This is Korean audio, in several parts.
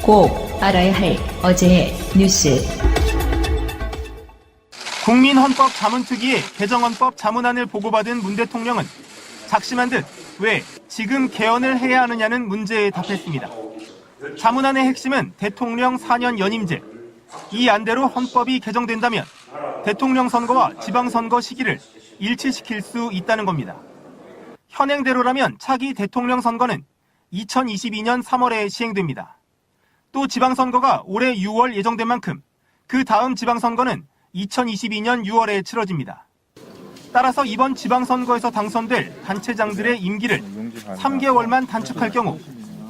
꼭 알아야 할 어제의 뉴스. 국민헌법자문특위의 개정헌법 자문안을 보고받은 문 대통령은 작심한 듯 왜 지금 개헌을 해야 하느냐는 문제에 답했습니다. 자문안의 핵심은 대통령 4년 연임제. 이 안대로 헌법이 개정된다면 대통령 선거와 지방선거 시기를 일치시킬 수 있다는 겁니다. 현행대로라면 차기 대통령 선거는 2022년 3월에 시행됩니다. 또 지방선거가 올해 6월 예정된 만큼 그 다음 지방선거는 2022년 6월에 치러집니다. 따라서 이번 지방선거에서 당선될 단체장들의 임기를 3개월만 단축할 경우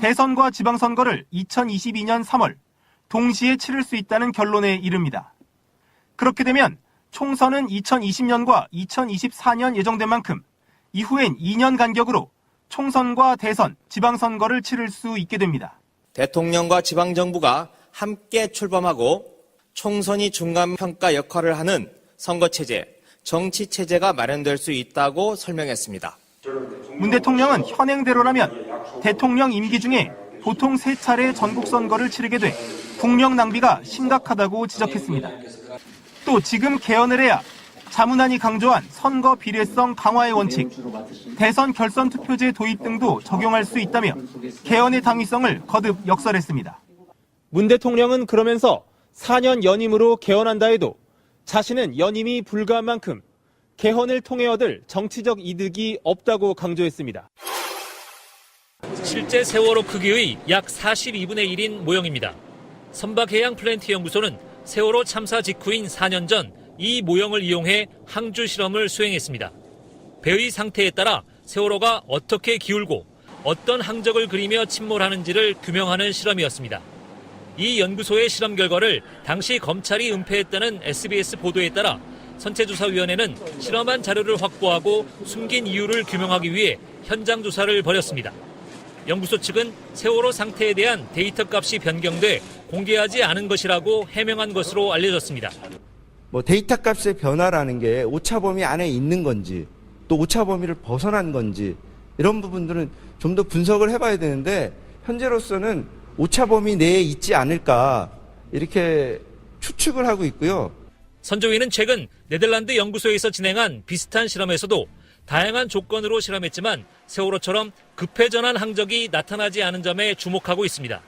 대선과 지방선거를 2022년 3월 동시에 치를 수 있다는 결론에 이릅니다. 그렇게 되면 총선은 2020년과 2024년 예정된 만큼 이후엔 2년 간격으로 총선과 대선, 지방선거를 치를 수 있게 됩니다. 대통령과 지방정부가 함께 출범하고 총선이 중간평가 역할을 하는 선거체제, 정치체제가 마련될 수 있다고 설명했습니다. 문 대통령은 현행대로라면 대통령 임기 중에 보통 3차례 전국선거를 치르게 돼 국력 낭비가 심각하다고 지적했습니다. 또 지금 개헌을 해야 자문안이 강조한 선거 비례성 강화의 원칙, 대선 결선 투표제 도입 등도 적용할 수 있다며 개헌의 당위성을 거듭 역설했습니다. 문 대통령은 그러면서 4년 연임으로 개헌한다 해도 자신은 연임이 불가한 만큼 개헌을 통해 얻을 정치적 이득이 없다고 강조했습니다. 실제 세월호 크기의 약 42분의 1인 모형입니다. 선박해양플랜트연구소는 세월호 참사 직후인 4년 전 이 모형을 이용해 항주 실험을 수행했습니다. 배의 상태에 따라 세월호가 어떻게 기울고 어떤 항적을 그리며 침몰하는지를 규명하는 실험이었습니다. 이 연구소의 실험 결과를 당시 검찰이 은폐했다는 SBS 보도에 따라 선체조사위원회는 실험한 자료를 확보하고 숨긴 이유를 규명하기 위해 현장 조사를 벌였습니다. 연구소 측은 세월호 상태에 대한 데이터 값이 변경돼 공개하지 않은 것이라고 해명한 것으로 알려졌습니다. 데이터 값의 변화라는 게 오차 범위 안에 있는 건지 또 오차 범위를 벗어난 건지 이런 부분들은 좀 더 분석을 해봐야 되는데 현재로서는 오차 범위 내에 있지 않을까 이렇게 추측을 하고 있고요. 선조위는 최근 네덜란드 연구소에서 진행한 비슷한 실험에서도 다양한 조건으로 실험했지만 세월호처럼 급회전한 항적이 나타나지 않은 점에 주목하고 있습니다.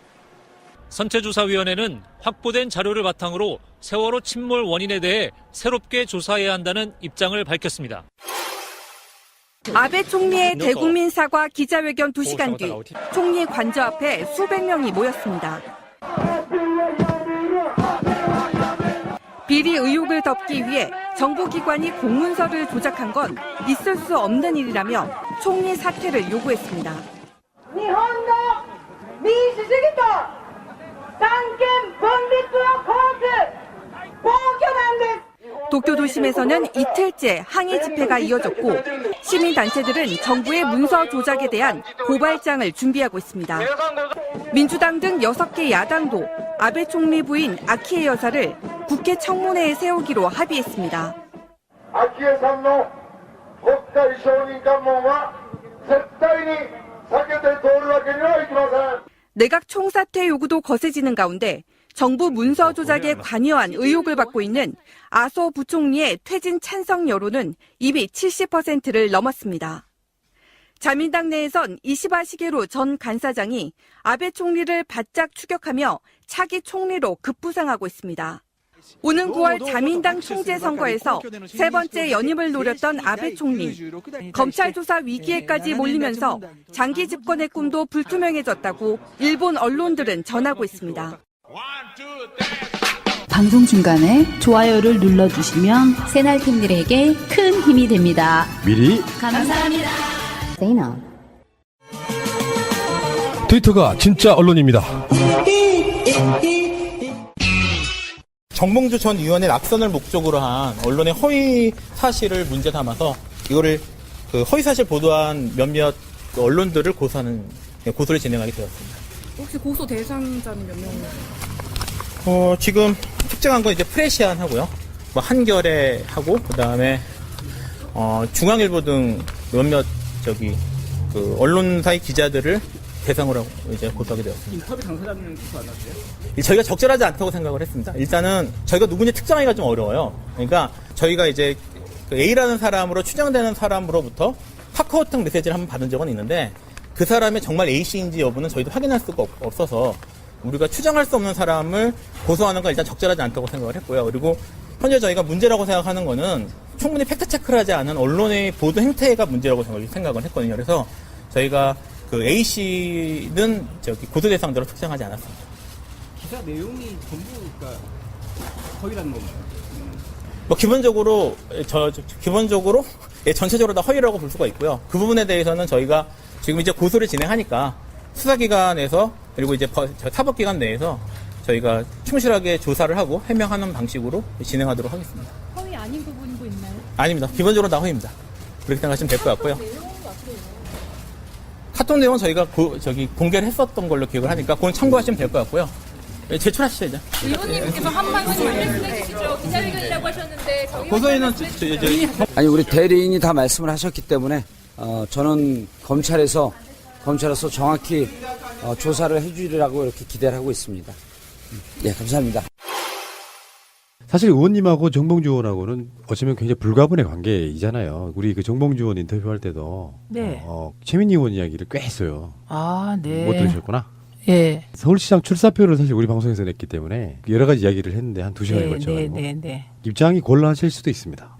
선체조사위원회는 확보된 자료를 바탕으로 세월호 침몰 원인에 대해 새롭게 조사해야 한다는 입장을 밝혔습니다. 아베 총리의 대국민 사과 기자회견 2시간 뒤 총리 관저 앞에 수백 명이 모였습니다. 비리 의혹을 덮기 위해 정부기관이 공문서를 조작한 건 있을 수 없는 일이라며 총리 사퇴를 요구했습니다. 도쿄 도심에서는 이틀째 항의 집회가 이어졌고 시민단체들은 정부의 문서 조작에 대한 고발장을 준비하고 있습니다. 민주당 등 6개 야당도 아베 총리 부인 아키에 여사를 국회 청문회에 세우기로 합의했습니다. 아키에さんの 国会承認喚問は絶対に避けて通るわけにはいきません. 내각 총사퇴 요구도 거세지는 가운데 정부 문서 조작에 관여한 의혹을 받고 있는 아소 부총리의 퇴진 찬성 여론은 이미 70%를 넘었습니다. 자민당 내에선 이시바 시게루 전 간사장이 아베 총리를 바짝 추격하며 차기 총리로 급부상하고 있습니다. 오는 9월 자민당 총재 선거에서 세 번째 연임을 노렸던 아베 총리. 검찰 조사 위기에까지 몰리면서 장기 집권의 꿈도 불투명해졌다고 일본 언론들은 전하고 있습니다. 방송 중간에 좋아요를 눌러주시면 새날팀들에게 큰 힘이 됩니다. 미리 감사합니다. 트위터가 진짜 언론입니다. 정몽주 전 의원의 낙선을 목적으로 한 언론의 허위 사실을 문제 삼아서 이거를 허위 사실 보도한 몇몇 언론들을 고소를 진행하게 되었습니다. 혹시 고소 대상자는 몇 명이세요? 지금 특정한 건 이제 프레시안 하고요. 한겨레 하고 그다음에 중앙일보 등 몇몇 언론사의 기자들을 대상으로 이제 고소하게 되었습니다. 인터뷰 당사자는 기소 안 하세요? 저희가 적절하지 않다고 생각을 했습니다. 일단은 저희가 누군지 특정하기가 좀 어려워요. 그러니까 저희가 이제 그 A라는 사람으로 추정되는 사람으로부터 카카오톡 메시지를 한번 받은 적은 있는데 그 사람이 정말 A씨인지 여부는 저희도 확인할 수가 없어서 우리가 추정할 수 없는 사람을 고소하는 건 일단 적절하지 않다고 생각을 했고요. 그리고 현재 저희가 문제라고 생각하는 거는 충분히 팩트체크를 하지 않은 언론의 보도 행태가 문제라고 생각을 했거든요. 그래서 저희가 그 A씨는 고소 대상자로 특정하지 않았습니다. 기사 내용이 전부 그러니까 허위라는 건가요? 뭐 기본적으로 전체적으로 다 허위라고 볼 수가 있고요. 그 부분에 대해서는 저희가 지금 이제 고소를 진행하니까 수사기관에서 그리고 이제 사법기관 내에서 저희가 충실하게 조사를 하고 해명하는 방식으로 진행하도록 하겠습니다. 허위 아닌 부분도 있나요? 아닙니다. 기본적으로 다 허위입니다. 그렇게 생각하시면 될 것 같고요. 카톡 내용은 저희가 공개를 했었던 걸로 기억을 하니까 그건 참고하시면 될 것 같고요. 제출하시죠, 이제. 의원님께서 한 말씀 말씀해 주시죠. 기자회견이라고 하셨는데 고소인은 아니 우리 대리인이 다 말씀을 하셨기 때문에 저는 검찰로서 정확히 조사를 해주리라고 이렇게 기대를 하고 있습니다. 네, 감사합니다. 사실 의원님하고 정봉주 의원하고는 어쩌면 굉장히 불가분의 관계이잖아요. 우리 그 정봉주 의원 인터뷰할 때도 네. 최민희 의원 이야기를 꽤 했어요. 아, 네. 못 들으셨구나? 예. 서울시장 출사표를 사실 우리 방송에서 냈기 때문에 여러 가지 이야기를 했는데 한 2시간에 걸쳐가지고 네. 입장이 곤란하실 수도 있습니다.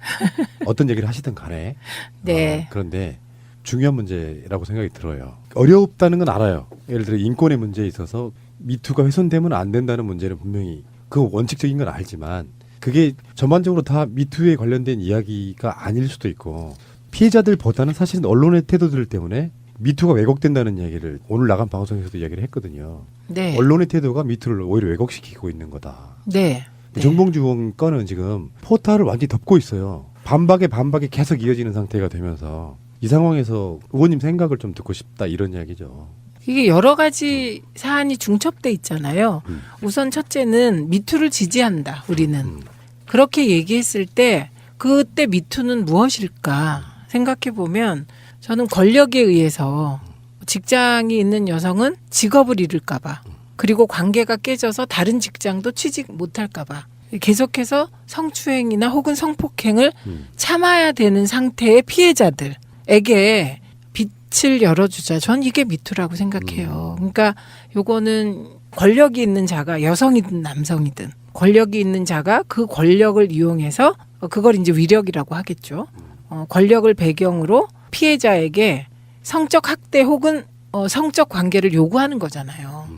어떤 얘기를 하시든 간에. 네. 그런데 중요한 문제라고 생각이 들어요. 어렵다는 건 알아요. 예를 들어 인권의 문제에 있어서 미투가 훼손되면 안 된다는 문제는 분명히 그 원칙적인 건 알지만 그게 전반적으로 다 미투에 관련된 이야기가 아닐 수도 있고 피해자들보다는 사실은 언론의 태도들 때문에 미투가 왜곡된다는 얘기를 오늘 나간 방송에서도 이야기를 했거든요. 네. 언론의 태도가 미투를 오히려 왜곡시키고 있는 거다. 네. 정봉주 의원 건은 지금 포탈을 완전히 덮고 있어요. 반박에 계속 이어지는 상태가 되면서 이 상황에서 의원님 생각을 좀 듣고 싶다 이런 이야기죠. 이게 여러 가지 사안이 중첩돼 있잖아요. 우선 첫째는 미투를 지지한다. 우리는. 그렇게 얘기했을 때 그때 미투는 무엇일까 생각해 보면 저는 권력에 의해서 직장이 있는 여성은 직업을 잃을까 봐 그리고 관계가 깨져서 다른 직장도 취직 못할까 봐 계속해서 성추행이나 혹은 성폭행을 참아야 되는 상태의 피해자들에게 빛을 열어주자. 전 이게 미투라고 생각해요. 그러니까 요거는 권력이 있는 자가 여성이든 남성이든 권력이 있는 자가 그 권력을 이용해서 그걸 이제 위력이라고 하겠죠. 권력을 배경으로 피해자에게 성적 학대 혹은 성적 관계를 요구하는 거잖아요.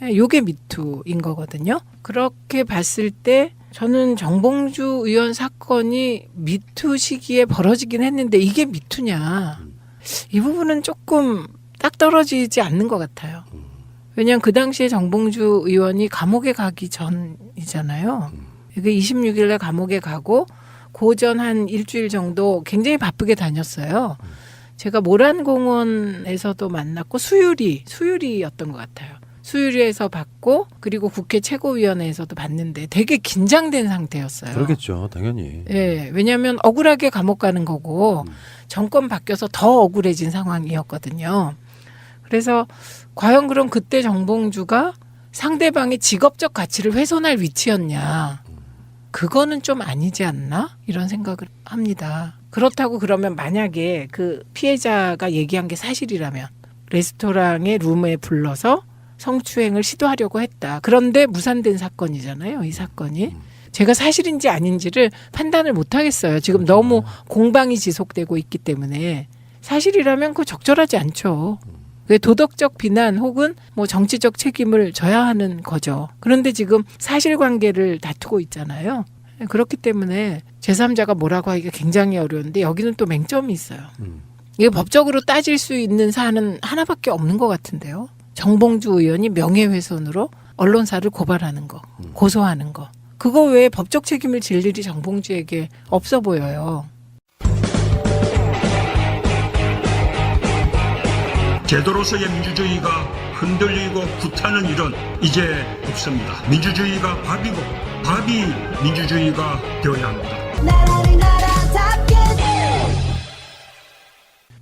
요게 미투인 거거든요. 그렇게 봤을 때 저는 정봉주 의원 사건이 미투 시기에 벌어지긴 했는데 이게 미투냐. 이 부분은 조금 딱 떨어지지 않는 것 같아요. 왜냐하면 그 당시에 정봉주 의원이 감옥에 가기 전이잖아요. 이게 26일에 감옥에 가고 고전 한 일주일 정도 굉장히 바쁘게 다녔어요. 제가 모란공원에서도 만났고 수유리였던 것 같아요. 수유리에서 봤고 그리고 국회 최고위원회에서도 봤는데 되게 긴장된 상태였어요. 그러겠죠, 당연히. 예, 왜냐하면 억울하게 감옥 가는 거고 정권 바뀌어서 더 억울해진 상황이었거든요. 그래서 과연 그럼 그때 정봉주가 상대방의 직업적 가치를 훼손할 위치였냐? 그거는 좀 아니지 않나? 이런 생각을 합니다. 그렇다고 그러면 만약에 그 피해자가 얘기한 게 사실이라면 레스토랑의 룸에 불러서 성추행을 시도하려고 했다. 그런데 무산된 사건이잖아요. 이 사건이. 제가 사실인지 아닌지를 판단을 못 하겠어요. 지금 너무 공방이 지속되고 있기 때문에 사실이라면 그거 적절하지 않죠. 도덕적 비난 혹은 뭐 정치적 책임을 져야 하는 거죠. 그런데 지금 사실관계를 다투고 있잖아요. 그렇기 때문에 제3자가 뭐라고 하기가 굉장히 어려운데 여기는 또 맹점이 있어요. 이게 법적으로 따질 수 있는 사안은 하나밖에 없는 것 같은데요. 정봉주 의원이 명예훼손으로 언론사를 고발하는 거, 고소하는 거. 그거 외에 법적 책임을 질 일이 정봉주에게 없어 보여요. 제도로서의 민주주의가 흔들리고 불타는 일은 이제 없습니다. 민주주의가 밥이고 밥이 민주주의가 되어야 합니다.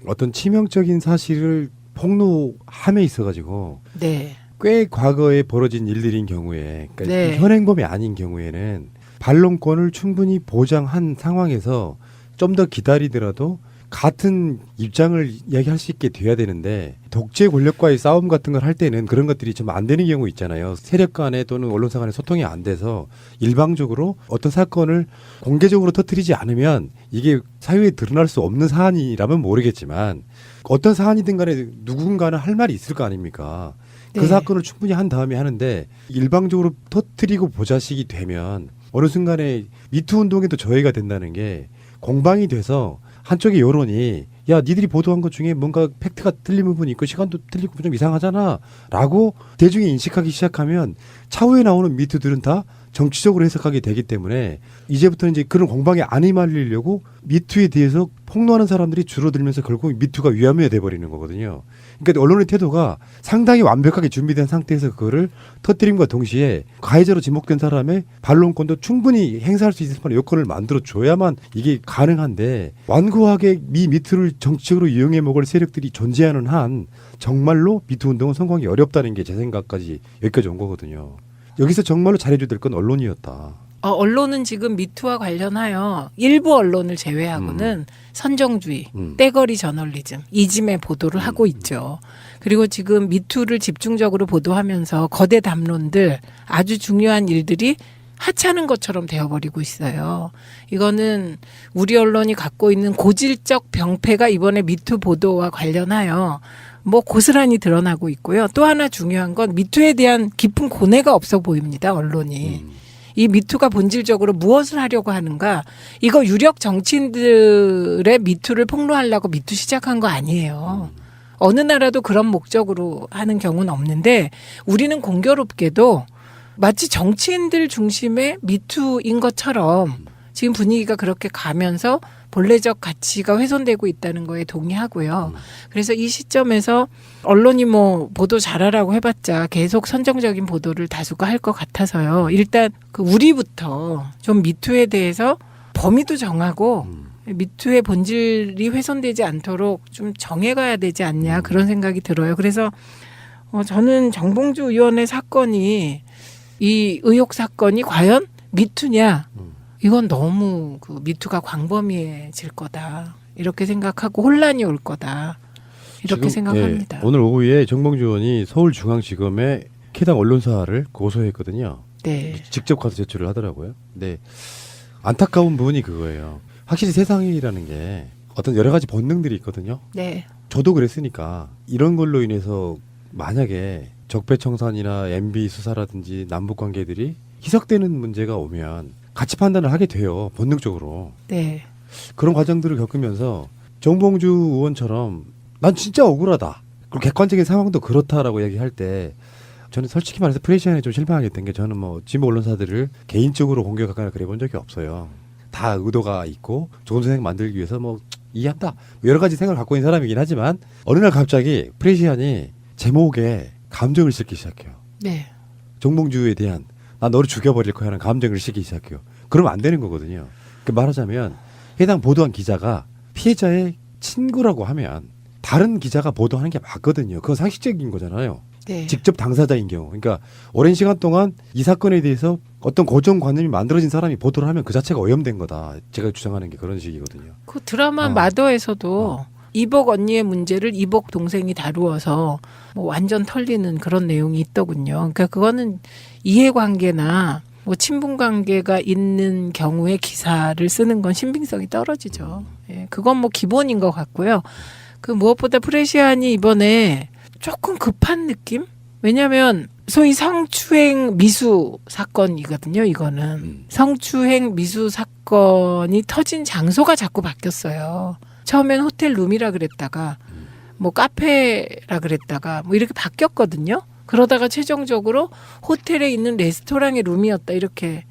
어떤 치명적인 사실을 폭로함에 있어가지고 네. 꽤 과거에 벌어진 일들인 경우에, 그러니까 네. 현행범이 아닌 경우에는 반론권을 충분히 보장한 상황에서 좀 더 기다리더라도 같은 입장을 이야기할 수 있게 돼야 되는데, 독재 권력과의 싸움 같은 걸 할 때는 그런 것들이 좀 안 되는 경우 있잖아요. 세력 간에 또는 언론사 간에 소통이 안 돼서 일방적으로 어떤 사건을 공개적으로 터뜨리지 않으면 이게 사회에 드러날 수 없는 사안이라면 모르겠지만, 어떤 사안이든 간에 누군가는 할 말이 있을 거 아닙니까? 그 네. 사건을 충분히 한 다음에 하는데, 일방적으로 터뜨리고 보자식이 되면 어느 순간에 미투 운동에도 저해가 된다는 게, 공방이 돼서 한쪽의 여론이 야 니들이 보도한 것 중에 뭔가 팩트가 틀린 부분이 있고 시간도 틀리고 좀 이상하잖아 라고 대중이 인식하기 시작하면 차후에 나오는 미투들은 다 정치적으로 해석하게 되기 때문에, 이제부터는 이제 그런 공방에 안 휘말리려고 미투에 대해서 폭로하는 사람들이 줄어들면서 결국 미투가 위험해 돼버리는 거거든요. 그러니까 언론의 태도가 상당히 완벽하게 준비된 상태에서 그거를 터뜨림과 동시에 가해자로 지목된 사람의 반론권도 충분히 행사할 수 있을 만한 여건을 만들어 줘야만 이게 가능한데, 완고하게 미투를 정치적으로 이용해 먹을 세력들이 존재하는 한 정말로 미투 운동은 성공하기 어렵다는 게 제 생각까지 여기까지 온 거거든요. 여기서 정말로 잘해줘야 될 건 언론이었다. 언론은 지금 미투와 관련하여 일부 언론을 제외하고는 선정주의, 떼거리 저널리즘, 이짐의 보도를 하고 있죠. 그리고 지금 미투를 집중적으로 보도하면서 거대 담론들, 아주 중요한 일들이 하찮은 것처럼 되어버리고 있어요. 이거는 우리 언론이 갖고 있는 고질적 병폐가 이번에 미투 보도와 관련하여 뭐 고스란히 드러나고 있고요. 또 하나 중요한 건 미투에 대한 깊은 고뇌가 없어 보입니다, 언론이. 이 미투가 본질적으로 무엇을 하려고 하는가? 이거 유력 정치인들의 미투를 폭로하려고 미투 시작한 거 아니에요. 어느 나라도 그런 목적으로 하는 경우는 없는데, 우리는 공교롭게도 마치 정치인들 중심의 미투인 것처럼 지금 분위기가 그렇게 가면서 본래적 가치가 훼손되고 있다는 거에 동의하고요. 그래서 이 시점에서 언론이 뭐 보도 잘하라고 해봤자 계속 선정적인 보도를 다수가 할 것 같아서요. 일단 그 우리부터 좀 미투에 대해서 범위도 정하고 미투의 본질이 훼손되지 않도록 좀 정해가야 되지 않냐, 그런 생각이 들어요. 그래서 저는 정봉주 의원의 사건이, 이 의혹 사건이 과연 미투냐? 이건 너무 그 미투가 광범위해질 거다, 이렇게 생각하고 혼란이 올 거다, 이렇게 생각합니다. 오늘 오후에 정봉주 의원이 서울중앙지검에 해당 언론사를 고소했거든요. 네. 직접 가서 제출을 하더라고요. 근데 안타까운 부분이 그거예요. 확실히 세상이라는 게 어떤 여러 가지 본능들이 있거든요. 네. 저도 그랬으니까 이런 걸로 인해서 만약에 적폐청산이나 MB 수사라든지 남북관계들이 희석되는 문제가 오면 같이 판단을 하게 돼요, 본능적으로. 네. 그런 과정들을 겪으면서 정봉주 의원처럼 난 진짜 억울하다, 그리고 객관적인 상황도 그렇다라고 얘기할 때, 저는 솔직히 말해서 프레시안에 좀 실망하게 된 게, 저는 뭐 진보 언론사들을 개인적으로 공격하거나 그래 본 적이 없어요. 다 의도가 있고 좋은 세상 만들기 위해서 뭐 이해한다, 여러 가지 생각을 갖고 있는 사람이긴 하지만, 어느 날 갑자기 프레시안이 제목에 감정을 싣기 시작해요. 네. 정봉주에 대한 나 너를 죽여버릴 거야 하는 감정을 싣기 시작해요. 그러면 안 되는 거거든요. 말하자면 해당 보도한 기자가 피해자의 친구라고 하면 다른 기자가 보도하는 게 맞거든요. 그건 상식적인 거잖아요. 네. 직접 당사자인 경우. 그러니까 오랜 시간 동안 이 사건에 대해서 어떤 고정관념이 만들어진 사람이 보도를 하면 그 자체가 오염된 거다, 제가 주장하는 게 그런 식이거든요. 그 드라마 마더에서도 이복 언니의 문제를 이복 동생이 다루어서 뭐 완전 털리는 그런 내용이 있더군요. 그러니까 그거는 이해관계나 뭐 친분관계가 있는 경우에 기사를 쓰는 건 신빙성이 떨어지죠. 예, 그건 뭐 기본인 것 같고요. 그 무엇보다 프레시안이 이번에 조금 급한 느낌? 왜냐하면 소위 성추행 미수 사건이거든요. 이거는 성추행 미수 사건이 터진 장소가 자꾸 바뀌었어요. 처음엔 호텔 룸이라 그랬다가 뭐 카페라 그랬다가 뭐 이렇게 바뀌었거든요. 그러다가 최종적으로 호텔에 있는 레스토랑의 룸이었다, 이렇게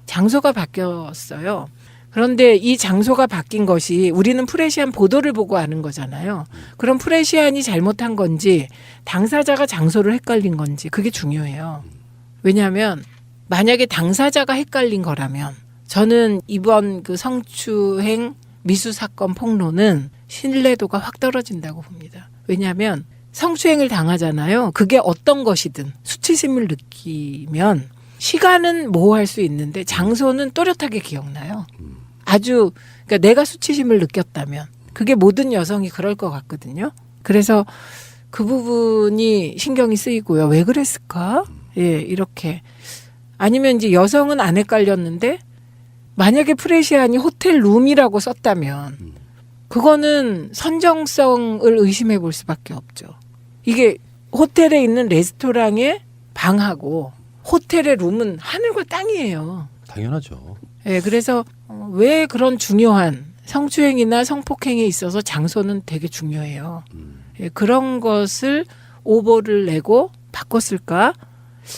장소가 바뀌었어요. 그런데 이 장소가 바뀐 것이, 우리는 프레시안 보도를 보고 아는 거잖아요. 그럼 프레시안이 잘못한 건지 당사자가 장소를 헷갈린 건지, 그게 중요해요. 왜냐하면 만약에 당사자가 헷갈린 거라면 저는 이번 그 성추행 미수 사건 폭로는 신뢰도가 확 떨어진다고 봅니다. 왜냐하면 성추행을 당하잖아요. 그게 어떤 것이든 수치심을 느끼면 시간은 모호할 수 있는데 장소는 또렷하게 기억나요. 아주 그러니까 내가 수치심을 느꼈다면 그게 모든 여성이 그럴 것 같거든요. 그래서 그 부분이 신경이 쓰이고요. 왜 그랬을까? 예, 이렇게. 아니면 이제 여성은 안 헷갈렸는데 만약에 프레시안이 호텔 룸이라고 썼다면 그거는 선정성을 의심해 볼 수밖에 없죠. 이게 호텔에 있는 레스토랑의 방하고 호텔의 룸은 하늘과 땅이에요. 당연하죠. 예, 그래서 왜 그런 중요한 성추행이나 성폭행에 있어서 장소는 되게 중요해요. 예, 그런 것을 오보를 내고 바꿨을까?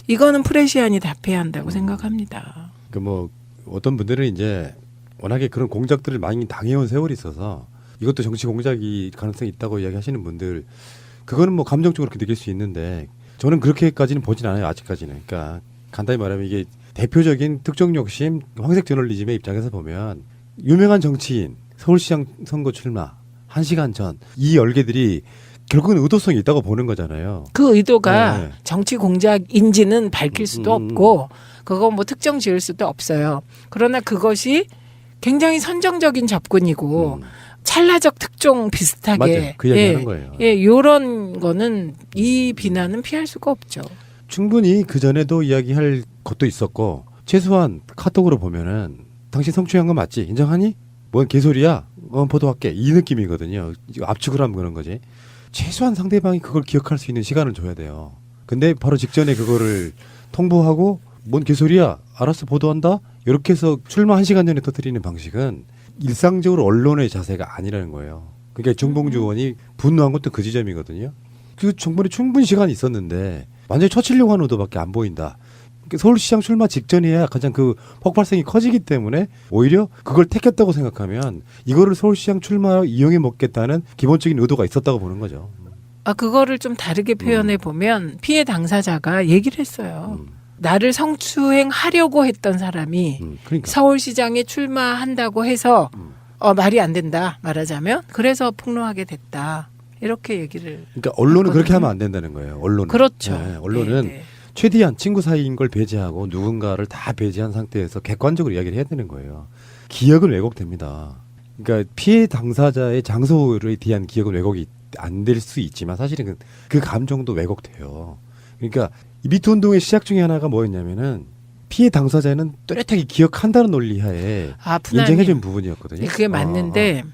이거는 프레시안이 답해야 한다고 생각합니다. 그 뭐 어떤 분들은 이제 워낙에 그런 공작들을 많이 당해온 세월이 있어서 이것도 정치 공작이 가능성이 있다고 이야기하시는 분들 그거는 뭐 감정적으로 그렇게 느낄 수 있는데 저는 그렇게까지는 보진 않아요. 아직까지는. 그러니까 간단히 말하면 이게 대표적인 특정 욕심 황색 저널리즘의 입장에서 보면 유명한 정치인 서울시장 선거 출마 1시간 전 이 열개들이 결국은 의도성이 있다고 보는 거잖아요. 그 의도가 정치 공작인지는 밝힐 수도 없고 그거 뭐 특정 지을 수도 없어요. 그러나 그것이 굉장히 선정적인 접근이고 찰나적 특종 비슷하게 맞아요. 그 이야기 하는 거예요. 예, 요런 거는 이 비난은 피할 수가 없죠. 충분히 그 전에도 이야기할 것도 있었고 최소한 카톡으로 보면은 당신 성추행한 거 맞지? 인정하니? 뭔 개소리야? 보도할게. 이 느낌이거든요. 압축을 하면 그런 거지. 최소한 상대방이 그걸 기억할 수 있는 시간을 줘야 돼요. 근데 바로 직전에 그거를 통보하고 뭔 개소리야? 알았어 보도한다? 이렇게 해서 출마 1시간 전에 터뜨리는 방식은 일상적으로 언론의 자세가 아니라는 거예요. 그러니까 정봉주 의원이 분노한 것도 그 지점이거든요. 그 정권에 충분히 시간이 있었는데 완전히 처치려고 하는 의도밖에 안 보인다. 서울시장 출마 직전이야 가장 그 폭발성이 커지기 때문에 오히려 그걸 택했다고 생각하면 이거를 서울시장 출마 이용해 먹겠다는 기본적인 의도가 있었다고 보는 거죠. 아, 그거를 좀 다르게 표현해 보면 피해 당사자가 얘기를 했어요. 나를 성추행하려고 했던 사람이 그러니까. 서울시장에 출마한다고 해서 말이 안 된다 말하자면 그래서 폭로하게 됐다. 이렇게 얘기를 그러니까 언론은 했거든요. 그렇게 하면 안 된다는 거예요. 언론은. 그렇죠. 네, 언론은 네, 네. 최대한 친구 사이인 걸 배제하고 누군가를 다 배제한 상태에서 객관적으로 이야기를 해야 되는 거예요. 기억은 왜곡됩니다. 그러니까 피해 당사자의 장소에 대한 기억은 왜곡이 안 될 수 있지만 사실은 그 감정도 왜곡돼요. 그러니까 이 미투 운동의 시작 중에 하나가 뭐였냐면은 피해 당사자는 또렷하게 기억한다는 논리하에 인정해준 부분이었거든요. 그게 맞는데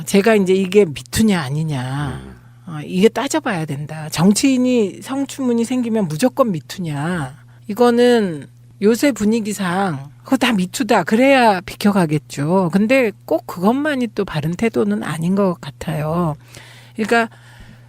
제가 이제 이게 미투냐 아니냐 이게 따져봐야 된다. 정치인이 성추문이 생기면 무조건 미투냐. 이거는 요새 분위기상 그거 다 미투다. 그래야 비켜가겠죠. 근데 꼭 그것만이 또 바른 태도는 아닌 것 같아요. 그러니까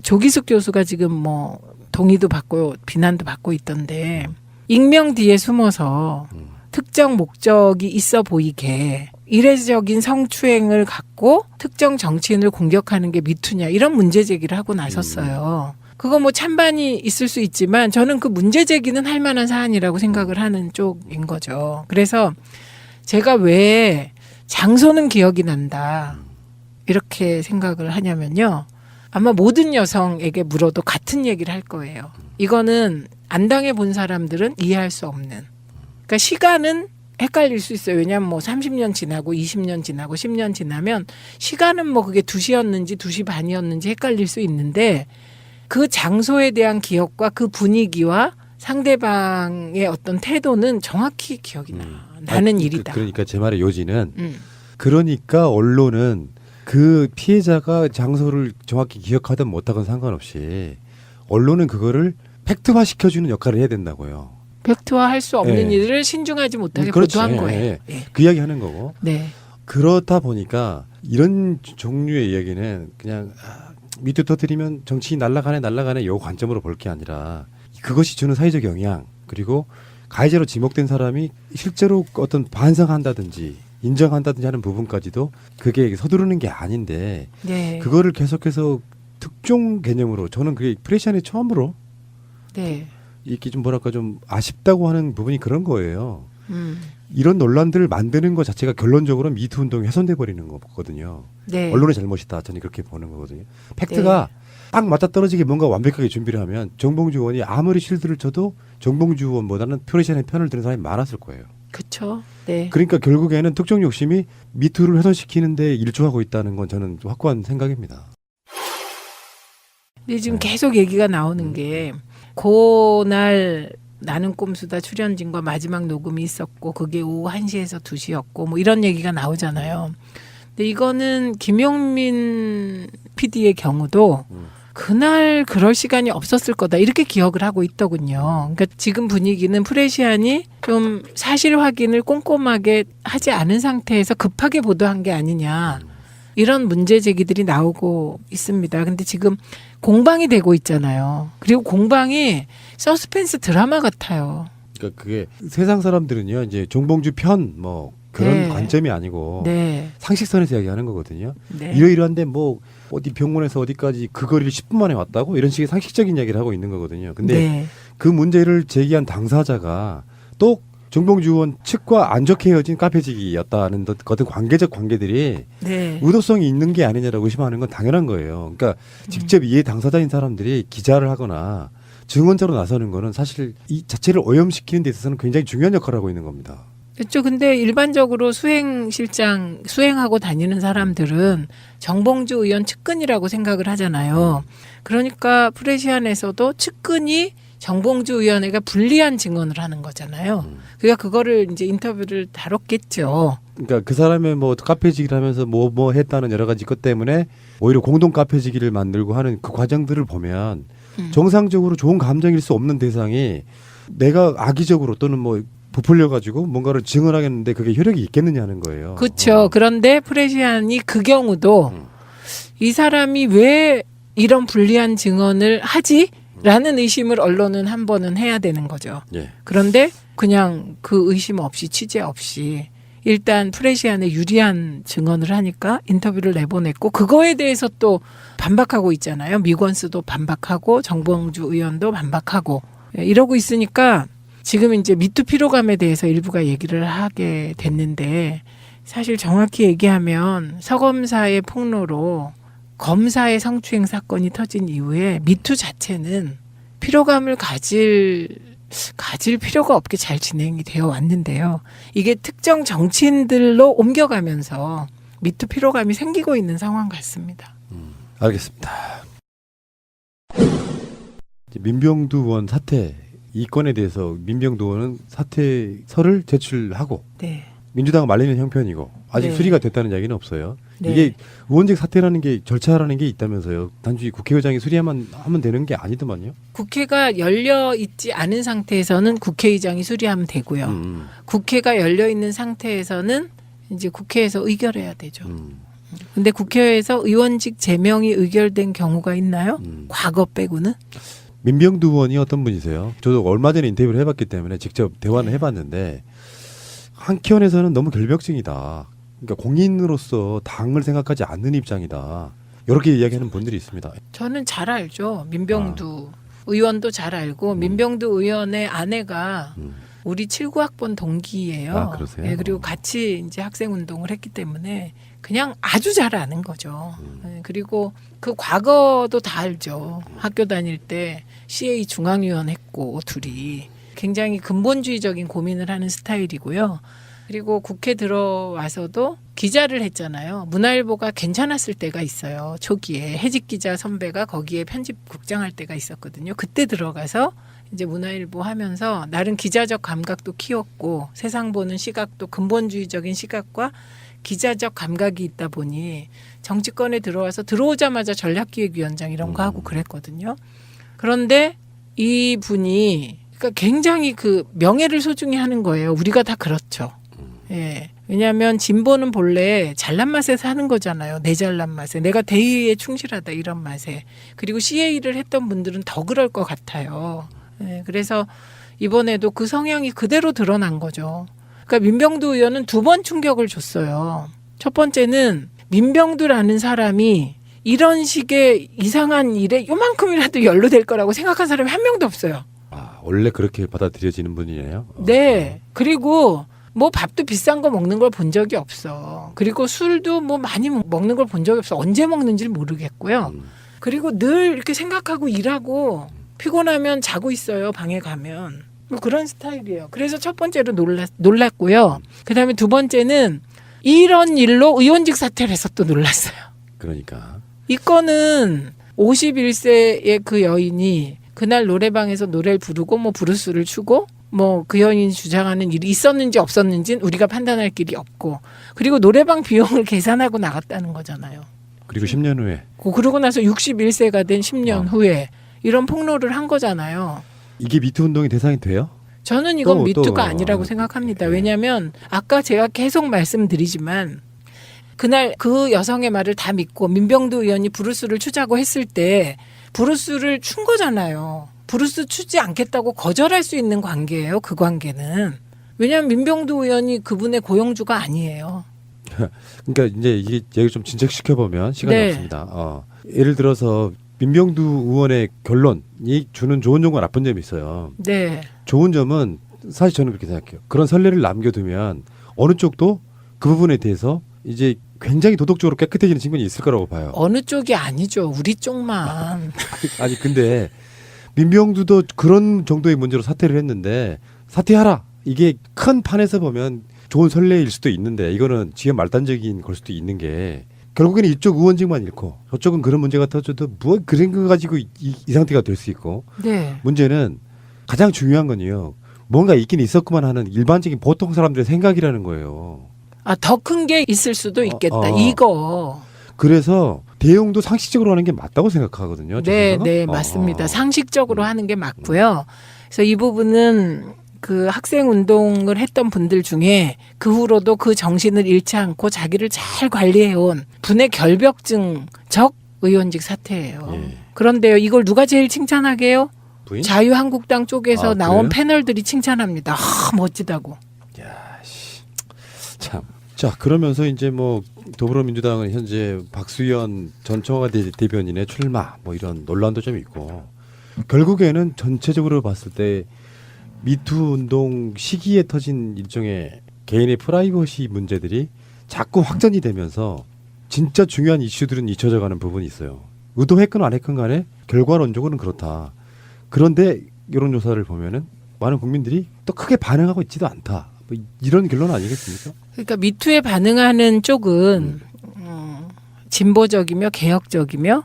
조기숙 교수가 지금 뭐 동의도 받고 비난도 받고 있던데 익명 뒤에 숨어서 특정 목적이 있어 보이게 이례적인 성추행을 갖고 특정 정치인을 공격하는 게 미투냐 이런 문제 제기를 하고 나섰어요. 그거 뭐 찬반이 있을 수 있지만 저는 그 문제 제기는 할 만한 사안이라고 생각을 하는 쪽인 거죠. 그래서 제가 왜 장소는 기억이 난다 이렇게 생각을 하냐면요. 아마 모든 여성에게 물어도 같은 얘기를 할 거예요. 이거는 안 당해본 사람들은 이해할 수 없는. 그러니까 시간은 헷갈릴 수 있어요. 왜냐하면 뭐 30년 지나고 20년 지나고 10년 지나면 시간은 뭐 그게 2시였는지 2시 반이었는지 헷갈릴 수 있는데 그 장소에 대한 기억과 그 분위기와 상대방의 어떤 태도는 정확히 기억이 나는 일이다. 그러니까 제 말의 요지는 그러니까 언론은 그 피해자가 장소를 정확히 기억하든 못하든 상관없이 언론은 그거를 팩트화 시켜주는 역할을 해야 된다고요. 팩트화 할 수 없는 일을 신중하지 못하게 보도한 거예요. 그 이야기 하는 거고. 네. 그렇다 보니까 이런 종류의 이야기는 그냥 미투 터뜨리면 정치인 날라가네 요 관점으로 볼 게 아니라 그것이 주는 사회적 영향 그리고 가해자로 지목된 사람이 실제로 어떤 반성한다든지 인정한다든지 하는 부분까지도 그게 서두르는 게 아닌데 네. 그거를 계속해서 특종 개념으로 저는 그게 프레시안이 처음으로 네. 이렇게 좀 뭐랄까 좀 아쉽다고 하는 부분이 그런 거예요. 이런 논란들을 만드는 것 자체가 결론적으로 미투 운동이 훼손돼 버리는 거거든요. 네. 언론의 잘못이다. 저는 그렇게 보는 거거든요. 팩트가 딱 맞아떨어지게 뭔가 완벽하게 준비를 하면 정봉주 의원이 아무리 실드를 쳐도 정봉주 의원보다는 프레시안의 편을 드는 사람이 많았을 거예요. 그렇죠. 네. 그러니까 결국에는 특정 욕심이 미투를 훼손시키는 데 일조하고 있다는 건 저는 확고한 생각입니다. 근데 지금 계속 얘기가 나오는 게 그날 나는 꼼수다 출연진과 마지막 녹음이 있었고 그게 오후 1시에서 2시였고 뭐 이런 얘기가 나오잖아요. 근데 이거는 김용민 PD의 경우도 그날 그럴 시간이 없었을 거다 이렇게 기억을 하고 있더군요. 그러니까 지금 분위기는 프레시안이 좀 사실 확인을 꼼꼼하게 하지 않은 상태에서 급하게 보도한 게 아니냐. 이런 문제 제기들이 나오고 있습니다. 근데 지금 공방이 되고 있잖아요. 그리고 공방이 서스펜스 드라마 같아요. 그러니까 그게 세상 사람들은요, 이제 정봉주 편 뭐 그런 네. 관점이 아니고 네. 상식선에서 이야기하는 거거든요. 네. 이러이러한데 뭐 어디 병원에서 어디까지 그 거리를 10분 만에 왔다고 이런 식의 상식적인 이야기를 하고 있는 거거든요. 근데 네. 그 문제를 제기한 당사자가 또 정봉주 의원 측과 안 좋게 헤어진 카페지기였다는 어떤 관계적 관계들이 네. 의도성이 있는 게 아니냐라고 의심하는 건 당연한 거예요. 그러니까 직접 이해 당사자인 사람들이 기자를 하거나 증언자로 나서는 거는 사실 이 자체를 오염시키는 데 있어서는 굉장히 중요한 역할을 하고 있는 겁니다. 그렇죠. 근데 일반적으로 수행실장 수행하고 다니는 사람들은 정봉주 의원 측근이라고 생각을 하잖아요. 그러니까 프레시안에서도 측근이 정봉주 의원에게 불리한 증언을 하는 거잖아요. 그러니까 그거를 이제 인터뷰를 다뤘겠죠. 그러니까 그 사람의 뭐 카페지기를 하면서 뭐 했다는 여러 가지 것 때문에 오히려 공동 카페지기를 만들고 하는 그 과정들을 보면 정상적으로 좋은 감정일 수 없는 대상이 내가 악의적으로 또는 뭐 부풀려 가지고 뭔가를 증언하겠는데 그게 효력이 있겠느냐는 거예요. 그렇죠. 그런데 프레시안이 그 경우도 이 사람이 왜 이런 불리한 증언을 하지? 라는 의심을 언론은 한 번은 해야 되는 거죠. 예. 그런데 그냥 그 의심 없이 취재 없이 일단 프레시안에 유리한 증언을 하니까 인터뷰를 내보냈고 그거에 대해서 또 반박하고 있잖아요. 미권스도 반박하고 정봉주 의원도 반박하고 이러고 있으니까 지금 이제 미투 피로감에 대해서 일부가 얘기를 하게 됐는데 사실 정확히 얘기하면 서검사의 폭로로 검사의 성추행 사건이 터진 이후에 미투 자체는 피로감을 가질 필요가 없게 잘 진행이 되어 왔는데요. 이게 특정 정치인들로 옮겨가면서 미투 피로감이 생기고 있는 상황 같습니다. 알겠습니다. 민병두 의원 사퇴 이 건에 대해서 민병두 의원은 사퇴서를 제출하고 네. 민주당은 말리는 형편이고 아직 네. 수리가 됐다는 이야기는 없어요. 네. 이게 의원직 사퇴라는 게 절차라는 게 있다면서요. 단지 국회의장이 수리하면 하면 되는 게 아니더만요. 국회가 열려 있지 않은 상태에서는 국회의장이 수리하면 되고요. 국회가 열려 있는 상태에서는 이제 국회에서 의결해야 되죠. 근데 국회에서 의원직 제명이 의결된 경우가 있나요? 과거 빼고는? 민병두 의원이 어떤 분이세요? 저도 얼마 전에 인터뷰를 해봤기 때문에 직접 대화는 해봤는데 한켠에서는 너무 결벽증이다. 그러니까 공인으로서 당을 생각하지 않는 입장이다. 이렇게 이야기하는 분들이 있습니다. 저는 잘 알죠. 민병두 의원도 잘 알고 민병두 의원의 아내가 우리 79학번 동기예요. 아, 그러세요? 네, 그리고 같이 이제 학생 운동을 했기 때문에 그냥 아주 잘 아는 거죠. 네, 그리고 그 과거도 다 알죠. 학교 다닐 때 CA 중앙위원 했고 둘이 굉장히 근본주의적인 고민을 하는 스타일이고요. 그리고 국회 들어와서도 기자를 했잖아요. 문화일보가 괜찮았을 때가 있어요. 초기에 해직 기자 선배가 거기에 편집국장 할 때가 있었거든요. 그때 들어가서 이제 문화일보 하면서 나름 기자적 감각도 키웠고 세상 보는 시각도 근본주의적인 시각과 기자적 감각이 있다 보니 정치권에 들어오자마자 전략기획위원장 이런 거 하고 그랬거든요. 그런데 이 분이 그러니까 굉장히 그 명예를 소중히 하는 거예요. 우리가 다 그렇죠. 예. 왜냐하면 진보는 본래 잘난 맛에 사는 거잖아요. 내 잘난 맛에. 내가 대의에 충실하다 이런 맛에. 그리고 CA를 했던 분들은 더 그럴 것 같아요. 예. 그래서 이번에도 그 성향이 그대로 드러난 거죠. 그러니까 민병두 의원은 2번 충격을 줬어요. 첫 번째는 민병두라는 사람이 이런 식의 이상한 일에 요만큼이라도 연루될 거라고 생각한 사람이 한 명도 없어요. 아, 원래 그렇게 받아들여지는 분이에요? 네. 그리고 뭐 밥도 비싼 거 먹는 걸 본 적이 없어. 그리고 술도 뭐 많이 먹는 걸 본 적이 없어. 언제 먹는지를 모르겠고요. 그리고 늘 이렇게 생각하고 일하고 피곤하면 자고 있어요. 방에 가면. 뭐 그런 스타일이에요. 그래서 첫 번째로 놀랐고요. 그다음에 두 번째는 이런 일로 의원직 사퇴를 해서 또 놀랐어요. 그러니까. 이 건은 51세의 그 여인이 그날 노래방에서 노래를 부르고 뭐 브루스를 추고 뭐 그 여인이 주장하는 일이 있었는지 없었는지는 우리가 판단할 길이 없고, 그리고 노래방 비용을 계산하고 나갔다는 거잖아요. 그리고 10년 후에. 그러고 나서 61세가 된 10년 후에 이런 폭로를 한 거잖아요. 이게 미투 운동의 대상이 돼요? 저는 이건 미투가 아니라고 생각합니다. 왜냐하면 아까 제가 계속 말씀드리지만 그날 그 여성의 말을 다 믿고 민병두 의원이 브루스를 추자고 했을 때 브루스를 춘 거잖아요. 브루스 추지 않겠다고 거절할 수 있는 관계예요. 그 관계는. 왜냐하면 민병두 의원이 그분의 고용주가 아니에요. 그러니까 이제 이게 얘기 좀 진척시켜보면 시간이 네. 없습니다. 예를 들어서 민병두 의원의 결론이 주는 좋은 점과 나쁜 점이 있어요. 네. 좋은 점은 사실 저는 그렇게 생각해요. 그런 선례를 남겨두면 어느 쪽도 그 부분에 대해서 이제 굉장히 도덕적으로 깨끗해지는 측면이 있을 거라고 봐요. 어느 쪽이 아니죠. 우리 쪽만. 아니 근데 민병두도 그런 정도의 문제로 사퇴를 했는데 사퇴하라. 이게 큰 판에서 보면 좋은 선례일 수도 있는데 이거는 지금 말단적인 걸 수도 있는 게 결국에는 이쪽 의원직만 잃고 저쪽은 그런 문제가 터져도 뭐 그런 거 가지고 이 상태가 될 수 있고 네. 문제는 가장 중요한 건요. 뭔가 있긴 있었구만 하는 일반적인 보통 사람들의 생각이라는 거예요. 아, 더 큰 게 있을 수도 있겠다. 이거. 그래서 대응도 상식적으로 하는 게 맞다고 생각하거든요. 네, 네, 맞습니다. 상식적으로 하는 게 맞고요. 그래서 이 부분은 그 학생 운동을 했던 분들 중에 그 후로도 그 정신을 잃지 않고 자기를 잘 관리해온 분의 결벽증적 의원직 사퇴예요. 예. 그런데요, 이걸 누가 제일 칭찬하게요? 부인? 자유한국당 쪽에서 나온 그래요? 패널들이 칭찬합니다. 멋지다고. 참. 자, 그러면서 이제 뭐 더불어민주당은 현재 박수현 전 청와대 대변인의 출마 뭐 이런 논란도 좀 있고 결국에는 전체적으로 봤을 때 미투 운동 시기에 터진 일종의 개인의 프라이버시 문제들이 자꾸 확전이 되면서 진짜 중요한 이슈들은 잊혀져 가는 부분이 있어요. 의도했건 안 했건 간에 결과론적으로는 그렇다. 그런데 여론조사를 보면은 많은 국민들이 또 크게 반응하고 있지도 않다. 뭐 이런 결론 아니겠습니까? 그러니까 미투에 반응하는 쪽은 진보적이며 개혁적이며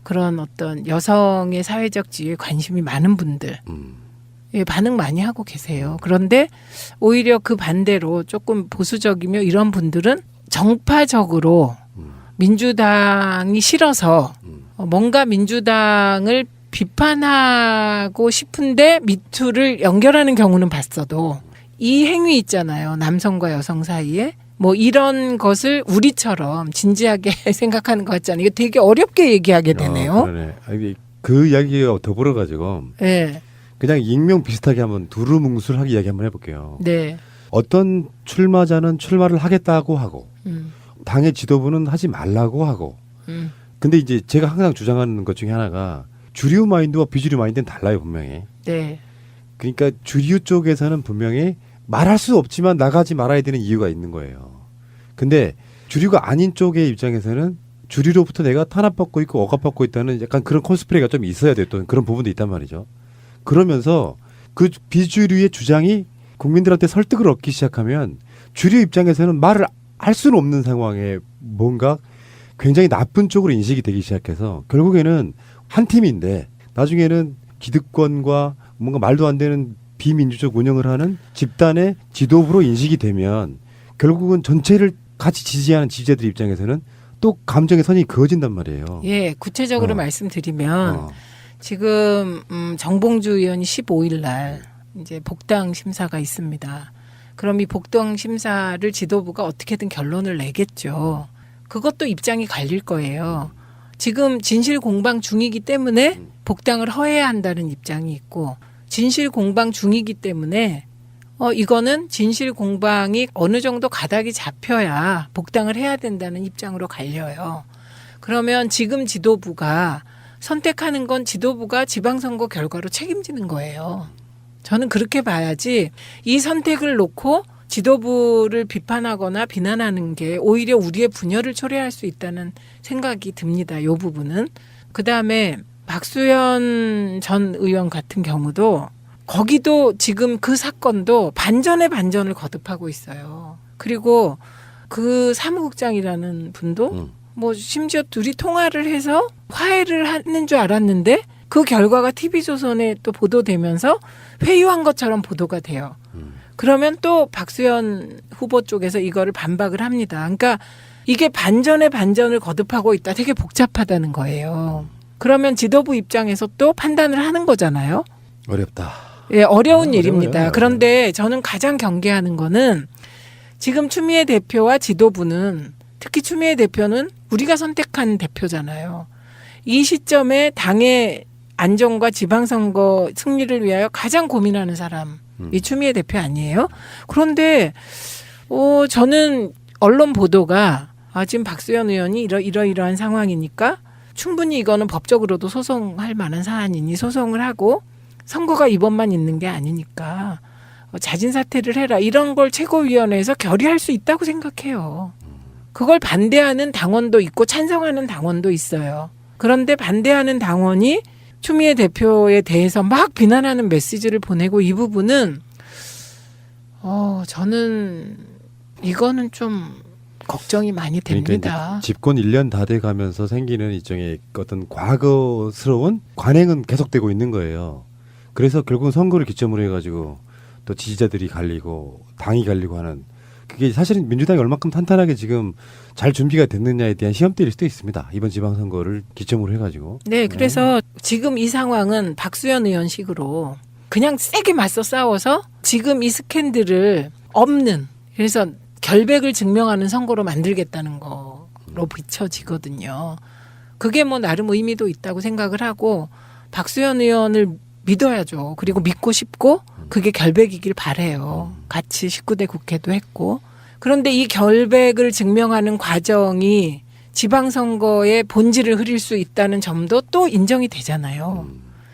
그런 어떤 여성의 사회적 지위에 관심이 많은 분들 예, 반응 많이 하고 계세요. 그런데 오히려 그 반대로 조금 보수적이며 이런 분들은 정파적으로 민주당이 싫어서 뭔가 민주당을 비판하고 싶은데 미투를 연결하는 경우는 봤어도 이 행위 있잖아요. 남성과 여성 사이에 뭐 이런 것을 우리처럼 진지하게 생각하는 것 같잖아요. 이게 되게 어렵게 얘기하게 되네요. 그러네. 아니, 그 이야기가 더불어 가지고 네. 그냥 익명 비슷하게 한번 두루뭉술하게 이야기 한번 해볼게요. 네. 어떤 출마자는 출마를 하겠다고 하고 당의 지도부는 하지 말라고 하고 근데 이제 제가 항상 주장하는 것 중에 하나가 주류 마인드와 비주류 마인드는 달라요 분명히. 네. 그러니까 주류 쪽에서는 분명히 말할 수 없지만 나가지 말아야 되는 이유가 있는 거예요. 근데 주류가 아닌 쪽의 입장에서는 주류로부터 내가 탄압받고 있고 억압받고 있다는 약간 그런 코스프레가 좀 있어야 됐던 그런 부분도 있단 말이죠. 그러면서 그 비주류의 주장이 국민들한테 설득을 얻기 시작하면 주류 입장에서는 말을 할 수는 없는 상황에 뭔가 굉장히 나쁜 쪽으로 인식이 되기 시작해서 결국에는 한 팀인데 나중에는 기득권과 뭔가 말도 안 되는 비민주적 운영을 하는 집단의 지도부로 인식이 되면 결국은 전체를 같이 지지하는 지지자들 입장에서는 또 감정의 선이 그어진단 말이에요. 예, 구체적으로 말씀드리면 지금 정봉주 의원이 15일 날 이제 복당 심사가 있습니다. 그럼 이 복당 심사를 지도부가 어떻게든 결론을 내겠죠. 그것도 입장이 갈릴 거예요. 지금 진실 공방 중이기 때문에 복당을 허해야 한다는 입장이 있고 진실 공방 중이기 때문에 이거는 진실 공방이 어느 정도 가닥이 잡혀야 복당을 해야 된다는 입장으로 갈려요. 그러면 지금 지도부가 선택하는 건 지도부가 지방선거 결과로 책임지는 거예요. 저는 그렇게 봐야지 이 선택을 놓고 지도부를 비판하거나 비난하는 게 오히려 우리의 분열을 초래할 수 있다는 생각이 듭니다. 이 부분은. 그다음에 박수현 전 의원 같은 경우도 거기도 지금 그 사건도 반전의 반전을 거듭하고 있어요. 그리고 그 사무국장이라는 분도 뭐 심지어 둘이 통화를 해서 화해를 하는 줄 알았는데 그 결과가 TV조선에 또 보도되면서 회유한 것처럼 보도가 돼요. 그러면 또 박수현 후보 쪽에서 이거를 반박을 합니다. 그러니까 이게 반전의 반전을 거듭하고 있다. 되게 복잡하다는 거예요. 그러면 지도부 입장에서 또 판단을 하는 거잖아요. 어렵다. 예, 어려운 일입니다. 어려워요. 그런데 저는 가장 경계하는 거는 지금 추미애 대표와 지도부는 특히 추미애 대표는 우리가 선택한 대표잖아요. 이 시점에 당의 안정과 지방선거 승리를 위하여 가장 고민하는 사람이 추미애 대표 아니에요? 그런데 저는 언론 보도가 지금 박수현 의원이 이러이러한 상황이니까 충분히 이거는 법적으로도 소송할 만한 사안이니 소송을 하고 선거가 이번만 있는 게 아니니까 자진 사퇴를 해라. 이런 걸 최고위원회에서 결의할 수 있다고 생각해요. 그걸 반대하는 당원도 있고 찬성하는 당원도 있어요. 그런데 반대하는 당원이 추미애 대표에 대해서 막 비난하는 메시지를 보내고 이 부분은 저는 이거는 좀 걱정이 많이 됩니다. 그러니까 집권 1년 다 돼 가면서 생기는 일종의 어떤 과거스러운 관행은 계속되고 있는 거예요. 그래서 결국은 선거를 기점으로 해가지고 또 지지자들이 갈리고 당이 갈리고 하는 그게 사실은 민주당이 얼마큼 탄탄하게 지금 잘 준비가 됐느냐에 대한 시험대일 수도 있습니다. 이번 지방선거를 기점으로 해가지고. 네, 그래서 지금 이 상황은 박수현 의원식으로 그냥 세게 맞서 싸워서 지금 이 스캔들을 없는 그래서 결백을 증명하는 선거로 만들겠다는 거로 비춰지거든요. 그게 뭐 나름 의미도 있다고 생각을 하고 박수현 의원을 믿어야죠. 그리고 믿고 싶고 그게 결백이길 바라요. 같이 19대 국회도 했고. 그런데 이 결백을 증명하는 과정이 지방선거의 본질을 흐릴 수 있다는 점도 또 인정이 되잖아요.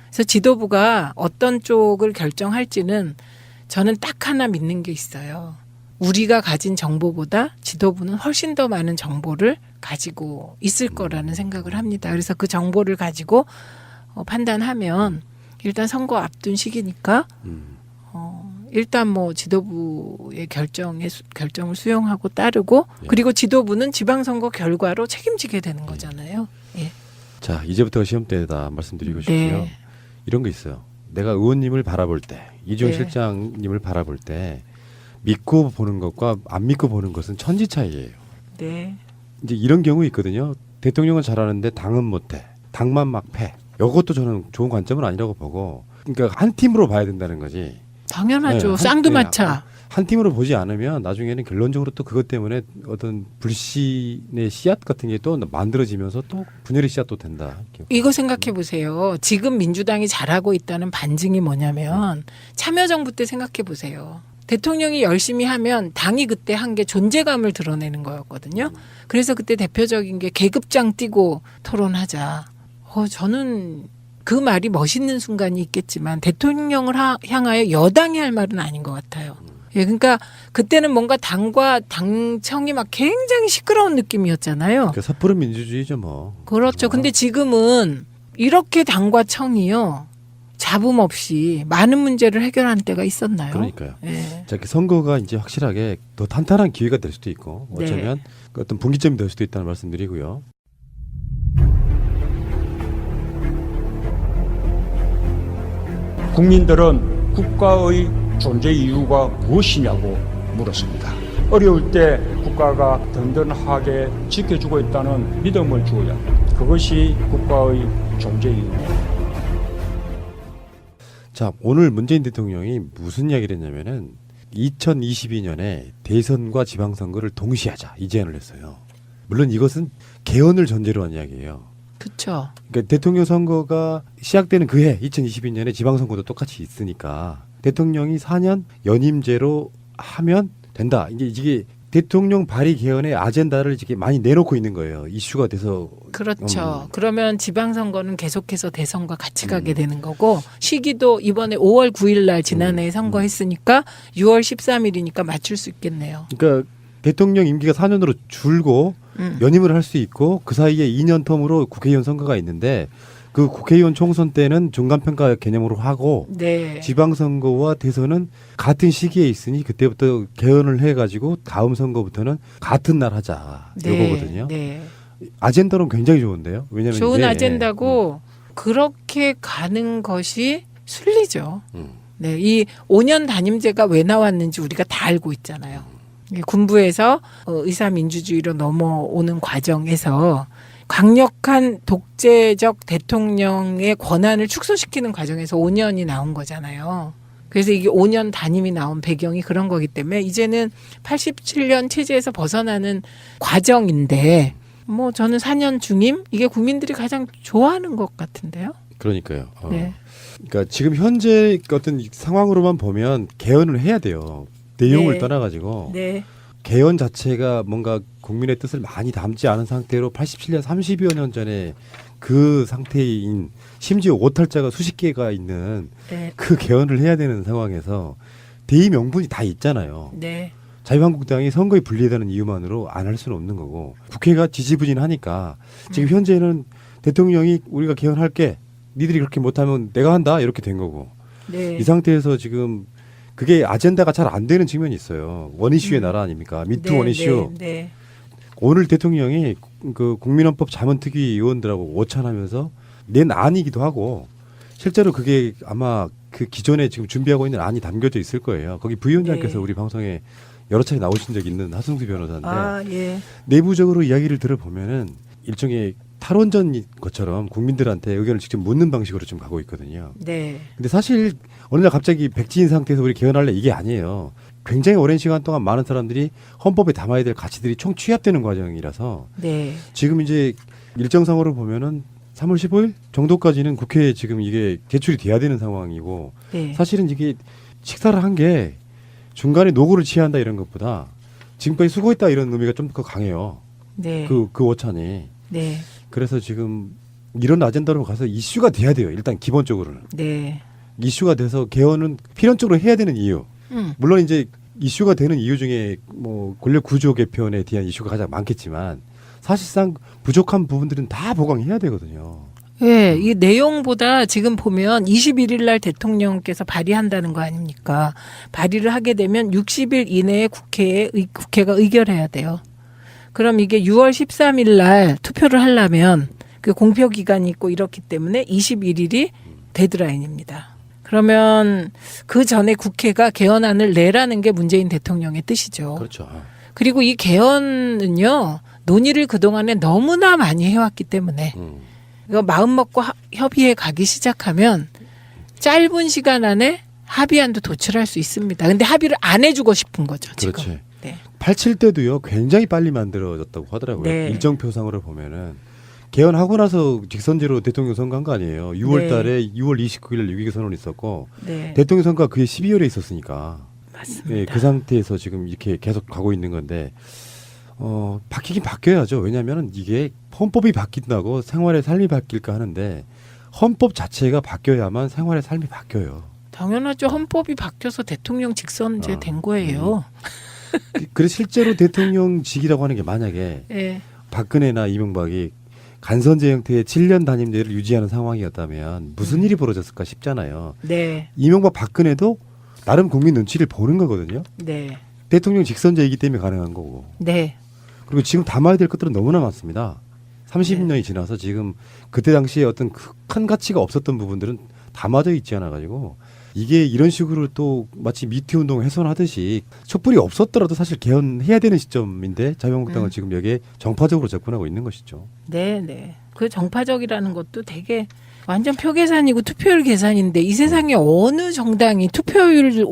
그래서 지도부가 어떤 쪽을 결정할지는 저는 딱 하나 믿는 게 있어요. 우리가 가진 정보보다 지도부는 훨씬 더 많은 정보를 가지고 있을 거라는 생각을 합니다. 그래서 그 정보를 가지고 판단하면 일단 선거 앞둔 시기니까 일단 뭐 지도부의 결정을 수용하고 따르고 그리고 지도부는 지방선거 결과로 책임지게 되는 거잖아요. 예. 자, 이제부터가 시험대다 말씀드리고 싶고요. 네. 이런 거 있어요. 내가 의원님을 바라볼 때, 이주영 네. 실장님을 바라볼 때 믿고 보는 것과 안 믿고 보는 것은 천지 차이예요. 네. 이제 이런 경우 있거든요. 대통령은 잘하는데 당은 못해. 당만 막 패. 이것도 저는 좋은 관점은 아니라고 보고, 그러니까 한 팀으로 봐야 된다는 거지. 당연하죠. 네, 쌍두마차. 한 팀으로 보지 않으면 나중에는 결론적으로 또 그것 때문에 어떤 불신의 씨앗 같은 게 또 만들어지면서 또 분열의 씨앗도 된다. 이거 생각해 보세요. 지금 민주당이 잘하고 있다는 반증이 뭐냐면 참여정부 때 생각해 보세요. 대통령이 열심히 하면 당이 그때 한 게 존재감을 드러내는 거였거든요. 그래서 그때 대표적인 게 계급장 띄고 토론하자. 저는 그 말이 멋있는 순간이 있겠지만 대통령을 향하여 여당이 할 말은 아닌 것 같아요. 예, 그러니까 그때는 뭔가 당과 당청이 막 굉장히 시끄러운 느낌이었잖아요. 그 섣부른 민주주의죠, 뭐. 그렇죠. 근데 지금은 이렇게 당과 청이요. 잡음 없이 많은 문제를 해결한 때가 있었나요? 그러니까요. 예. 자, 선거가 이제 확실하게 더 탄탄한 기회가 될 수도 있고 어쩌면 그 어떤 분기점이 될 수도 있다는 말씀드리고요. 국민들은 국가의 존재 이유가 무엇이냐고 물었습니다. 어려울 때 국가가 든든하게 지켜주고 있다는 믿음을 주어야 합니다. 그것이 국가의 존재 이유입니다. 자, 오늘 문재인 대통령이 무슨 이야기를 했냐면은 2022년에 대선과 지방선거를 동시에 하자 이 제안을 했어요. 물론 이것은 개헌을 전제로 한 이야기예요. 그렇죠. 그러니까 대통령 선거가 시작되는 그 해 2022년에 지방선거도 똑같이 있으니까 대통령이 4년 연임제로 하면 된다. 이게 대통령 발의 개헌의 아젠다를 이렇게 많이 내놓고 있는 거예요. 이슈가 돼서. 그렇죠. 그러면 지방선거는 계속해서 대선과 같이 가게 되는 거고 시기도 이번에 5월 9일 날 지난해에 선거했으니까 6월 13일이니까 맞출 수 있겠네요. 그러니까 대통령 임기가 4년으로 줄고 연임을 할 수 있고 그 사이에 2년 텀으로 국회의원 선거가 있는데 그 국회의원 총선 때는 중간평가 개념으로 하고 네. 지방선거와 대선은 같은 시기에 있으니 그때부터 개헌을 해가지고 다음 선거부터는 같은 날 하자 네. 이거거든요. 네. 아젠다는 굉장히 좋은데요. 왜냐하면 좋은 이게, 아젠다고 그렇게 가는 것이 순리죠. 네, 이 5년 단임제가 왜 나왔는지 우리가 다 알고 있잖아요. 군부에서 의사민주주의로 넘어오는 과정에서 강력한 독재적 대통령의 권한을 축소시키는 과정에서 5년이 나온 거잖아요. 그래서 이게 5년 단임이 나온 배경이 그런 거기 때문에 이제는 87년 체제에서 벗어나는 과정인데 뭐 저는 4년 중임 이게 국민들이 가장 좋아하는 것 같은데요. 그러니까요. 네. 그러니까 지금 현재 어떤 상황으로만 보면 개헌을 해야 돼요. 내용을 네. 떠나가지고 네. 개헌 자체가 뭔가 국민의 뜻을 많이 담지 않은 상태로 87년 30여 년 전에 그 상태인 심지어 오탈자가 수십 개가 있는 네. 그 개헌을 해야 되는 상황에서 대의 명분이 다 있잖아요. 네. 자유한국당이 선거에 불리하다는 이유만으로 안 할 수는 없는 거고 국회가 지지부진하니까 지금 현재는 대통령이 우리가 개헌할게 니들이 그렇게 못하면 내가 한다 이렇게 된 거고 네. 이 상태에서 지금 그게 아젠다가 잘 안 되는 측면이 있어요. 원이슈의 나라 아닙니까? 미투 네, 원이슈. 네, 네. 오늘 대통령이 그 국민헌법 자문특위 의원들하고 오찬하면서 낸 안이기도 하고 실제로 그게 아마 그 기존에 지금 준비하고 있는 안이 담겨져 있을 거예요. 거기 부위원장께서 네. 우리 방송에 여러 차례 나오신 적이 있는 하승수 변호사인데 아, 예. 내부적으로 이야기를 들어보면은 일종의 탈원전 것처럼 국민들한테 의견을 직접 묻는 방식으로 좀 가고 있거든요. 네. 근데 사실 어느 날 갑자기 백지인 상태에서 우리 개헌할래 이게 아니에요. 굉장히 오랜 시간 동안 많은 사람들이 헌법에 담아야 될 가치들이 총 취합되는 과정이라서 네. 지금 이제 일정상으로 보면은 3월 15일 정도까지는 국회에 지금 이게 제출이 돼야 되는 상황이고 네. 사실은 이게 식사를 한 게 중간에 노고를 취한다 이런 것보다 지금까지 수고했다 이런 의미가 좀 더 강해요. 네. 그 오찬이. 네. 그래서 지금 이런 아젠다로 가서 이슈가 돼야 돼요. 일단 기본적으로는. 네. 이슈가 돼서 개헌은 필연적으로 해야 되는 이유. 물론 이제 이슈가 되는 이유 중에 뭐 권력 구조 개편에 대한 이슈가 가장 많겠지만 사실상 부족한 부분들은 다 보강해야 되거든요. 네, 이 내용보다 지금 보면 21일 날 대통령께서 발의한다는 거 아닙니까? 발의를 하게 되면 60일 이내에 국회가 의결해야 돼요. 그럼 이게 6월 13일 날 투표를 하려면 그 공표 기간이 있고 이렇기 때문에 21일이 데드라인입니다. 그러면 그 전에 국회가 개헌안을 내라는 게 문재인 대통령의 뜻이죠. 그렇죠. 그리고 이 개헌은요, 논의를 그동안에 너무나 많이 해왔기 때문에 이거 마음 먹고 협의해 가기 시작하면 짧은 시간 안에 합의안도 도출할 수 있습니다. 근데 합의를 안 해주고 싶은 거죠, 지금. 그렇지. 네. 87 때도요 굉장히 빨리 만들어졌다고 하더라고요. 네. 일정표상으로 보면은 개헌하고 나서 직선제로 대통령 선거한 거 아니에요. 6월 달에 6월 29일 유기개 선언이 있었고 네. 대통령 선거가 그게 12월에 있었으니까 맞습니다. 예, 그 상태에서 지금 이렇게 계속 가고 있는 건데 바뀌긴 바뀌어야죠. 왜냐하면 이게 헌법이 바뀐다고 생활의 삶이 바뀔까 하는데 헌법 자체가 바뀌어야만 생활의 삶이 바뀌어요. 당연하죠. 헌법이 바뀌어서 대통령 직선제 된 거예요. 그래서 실제로 대통령직이라고 하는 게 만약에 네. 박근혜나 이명박이 간선제 형태의 7년 단임제를 유지하는 상황이었다면 무슨 일이 벌어졌을까 싶잖아요. 네. 이명박 박근혜도 나름 국민 눈치를 보는 거거든요. 네. 대통령 직선제이기 때문에 가능한 거고. 네. 그리고 지금 담아야 될 것들은 너무나 많습니다. 30년이 지나서 지금 그때 당시에 어떤 큰 가치가 없었던 부분들은 담아져 있지 않아 가지고 이게 이런 식으로 또 마치 미투 운동을 훼손하듯이 촛불이 없었더라도 사실 개헌해야 되는 시점인데 자유한국당은 지금 여기에 정파적으로 접근하고 있는 것이죠. 네, 네. 그 정파적이라는 것도 되게 완전 표 계산이고 투표율 계산인데 이 세상에 어느 정당이 투표율을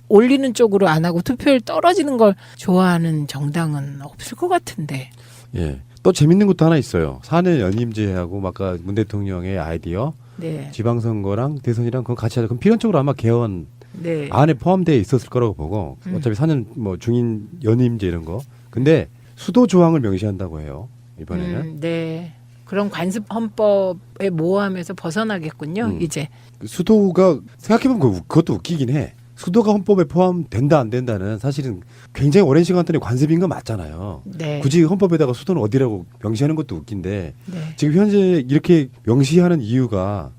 올리는 쪽으로 안 하고 투표율 떨어지는 걸 좋아하는 정당은 없을 것 같은데. 예. 또 재밌는 것도 하나 있어요. 4년 연임제하고 아까 문 대통령의 아이디어, 네. 지방선거랑 대선이랑 그건 같이 하자. 그럼 필연적으로 아마 개헌 네. 안에 포함되어 있었을 거라고 보고 어차피 4년 뭐 중인 연임제 이런 거. 근데 수도 조항을 명시한다고 해요. 이번에는. 네. 그런 관습 헌법의 모호함에서 벗어나겠군요. 이제. 수도가 생각해보면 그것도 웃기긴 해. 수도가 헌법에 포함된다 안 된다는 사실은 굉장히 오랜 시간 동안 관습인 건 맞잖아요. 네. 굳이 헌법에다가 수도는 어디라고 명시하는 것도 웃긴데 네. 지금 현재 이렇게 명시하는 이유가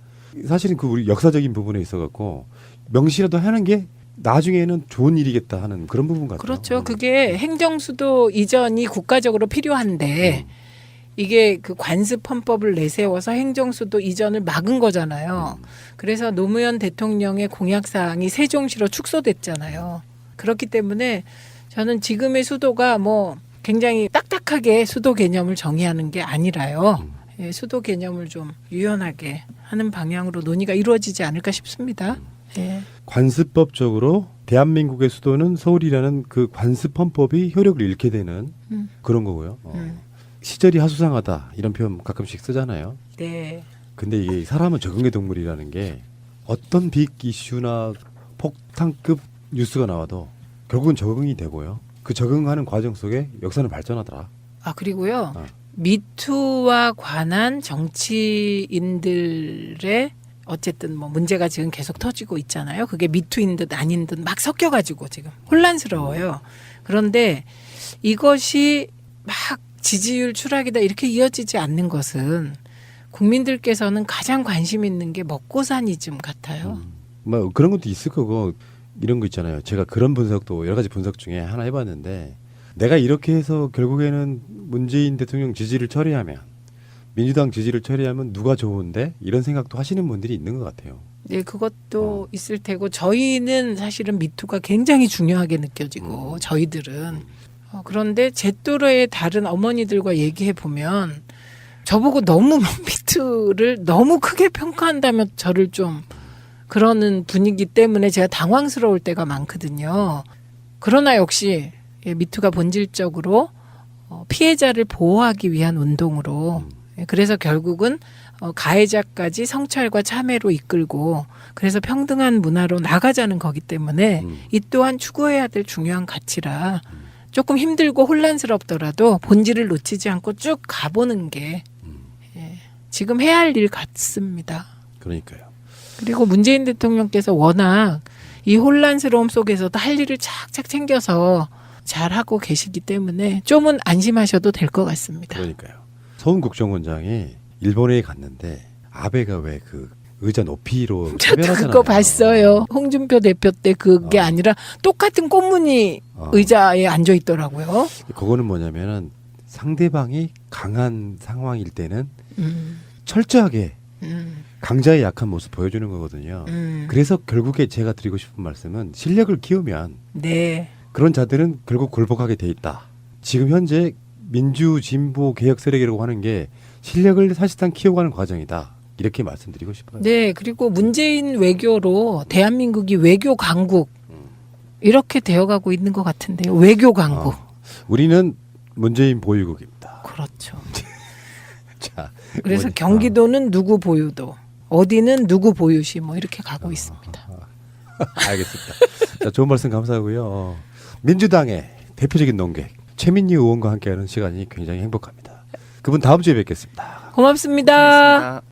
사실은 그 우리 역사적인 부분에 있어갖고 명시라도 하는 게 나중에는 좋은 일이겠다 하는 그런 부분 같아요. 그렇죠. 그게 행정수도 이전이 국가적으로 필요한데 이게 그 관습 헌법을 내세워서 행정수도 이전을 막은 거잖아요. 그래서 노무현 대통령의 공약사항이 세종시로 축소됐잖아요. 그렇기 때문에 저는 지금의 수도가 뭐 굉장히 딱딱하게 수도 개념을 정의하는 게 아니라요. 예, 수도 개념을 좀 유연하게 하는 방향으로 논의가 이루어지지 않을까 싶습니다. 예. 관습법적으로 대한민국의 수도는 서울이라는 그 관습 헌법이 효력을 잃게 되는 그런 거고요. 시절이 하수상하다 이런 표현 가끔씩 쓰잖아요. 네. 근데 이게 사람은 적응의 동물이라는 게 어떤 빅 이슈나 폭탄급 뉴스가 나와도 결국은 적응이 되고요. 그 적응하는 과정 속에 역사는 발전하더라. 아 그리고요. 미투와 관한 정치인들의 어쨌든 뭐 문제가 지금 계속 터지고 있잖아요. 그게 미투인 듯 아닌 듯 막 섞여가지고 지금 혼란스러워요. 그런데 이것이 막 지지율 추락이다 이렇게 이어지지 않는 것은 국민들께서는 가장 관심 있는 게 먹고사니즘 같아요. 뭐 그런 것도 있을 거고 이런 거 있잖아요. 제가 그런 분석도 여러 가지 분석 중에 하나 해봤는데 내가 이렇게 해서 결국에는 문재인 대통령 지지를 처리하면 민주당 지지를 처리하면 누가 좋은데 이런 생각도 하시는 분들이 있는 것 같아요. 네, 그것도 있을 테고 저희는 사실은 미투가 굉장히 중요하게 느껴지고 저희들은 그런데 제 또래의 다른 어머니들과 얘기해 보면 저보고 너무 미투를 너무 크게 평가한다면 저를 좀 그러는 분위기 때문에 제가 당황스러울 때가 많거든요. 그러나 역시 미투가 본질적으로 피해자를 보호하기 위한 운동으로 그래서 결국은 가해자까지 성찰과 참회로 이끌고 그래서 평등한 문화로 나가자는 거기 때문에 이 또한 추구해야 될 중요한 가치라 조금 힘들고 혼란스럽더라도 본질을 놓치지 않고 쭉 가보는 게 지금 해야 할 일 같습니다. 그러니까요. 그리고 문재인 대통령께서 워낙 이 혼란스러움 속에서도 할 일을 착착 챙겨서 잘하고 계시기 때문에 좀은 안심하셔도 될 것 같습니다. 그러니까요. 서훈 국정원장이 일본에 갔는데 아베가 왜 그 의자 높이로 저도 차별하잖아요. 그거 봤어요. 홍준표 대표 때 그게 아니라 똑같은 꽃무늬 의자에 앉아 있더라고요. 그거는 뭐냐면은 상대방이 강한 상황일 때는 철저하게 강자의 약한 모습 보여주는 거거든요. 그래서 결국에 제가 드리고 싶은 말씀은 실력을 키우면 네. 그런 자들은 결국 굴복하게 돼 있다. 지금 현재 민주 진보 개혁 세력이라고 하는 게 실력을 사실상 키워가는 과정이다. 이렇게 말씀드리고 싶어요. 네, 그리고 문재인 외교로 대한민국이 외교 강국 이렇게 되어가고 있는 것 같은데요. 외교 강국. 우리는 문재인 보유국입니다. 그렇죠. 자, 그래서 경기도는 누구 보유도, 어디는 누구 보유시 뭐 이렇게 가고 있습니다. 알겠습니다. 자, 좋은 말씀 감사하고요. 민주당의 대표적인 논객 최민희 의원과 함께하는 시간이 굉장히 행복합니다. 그분 다음 주에 뵙겠습니다. 고맙습니다.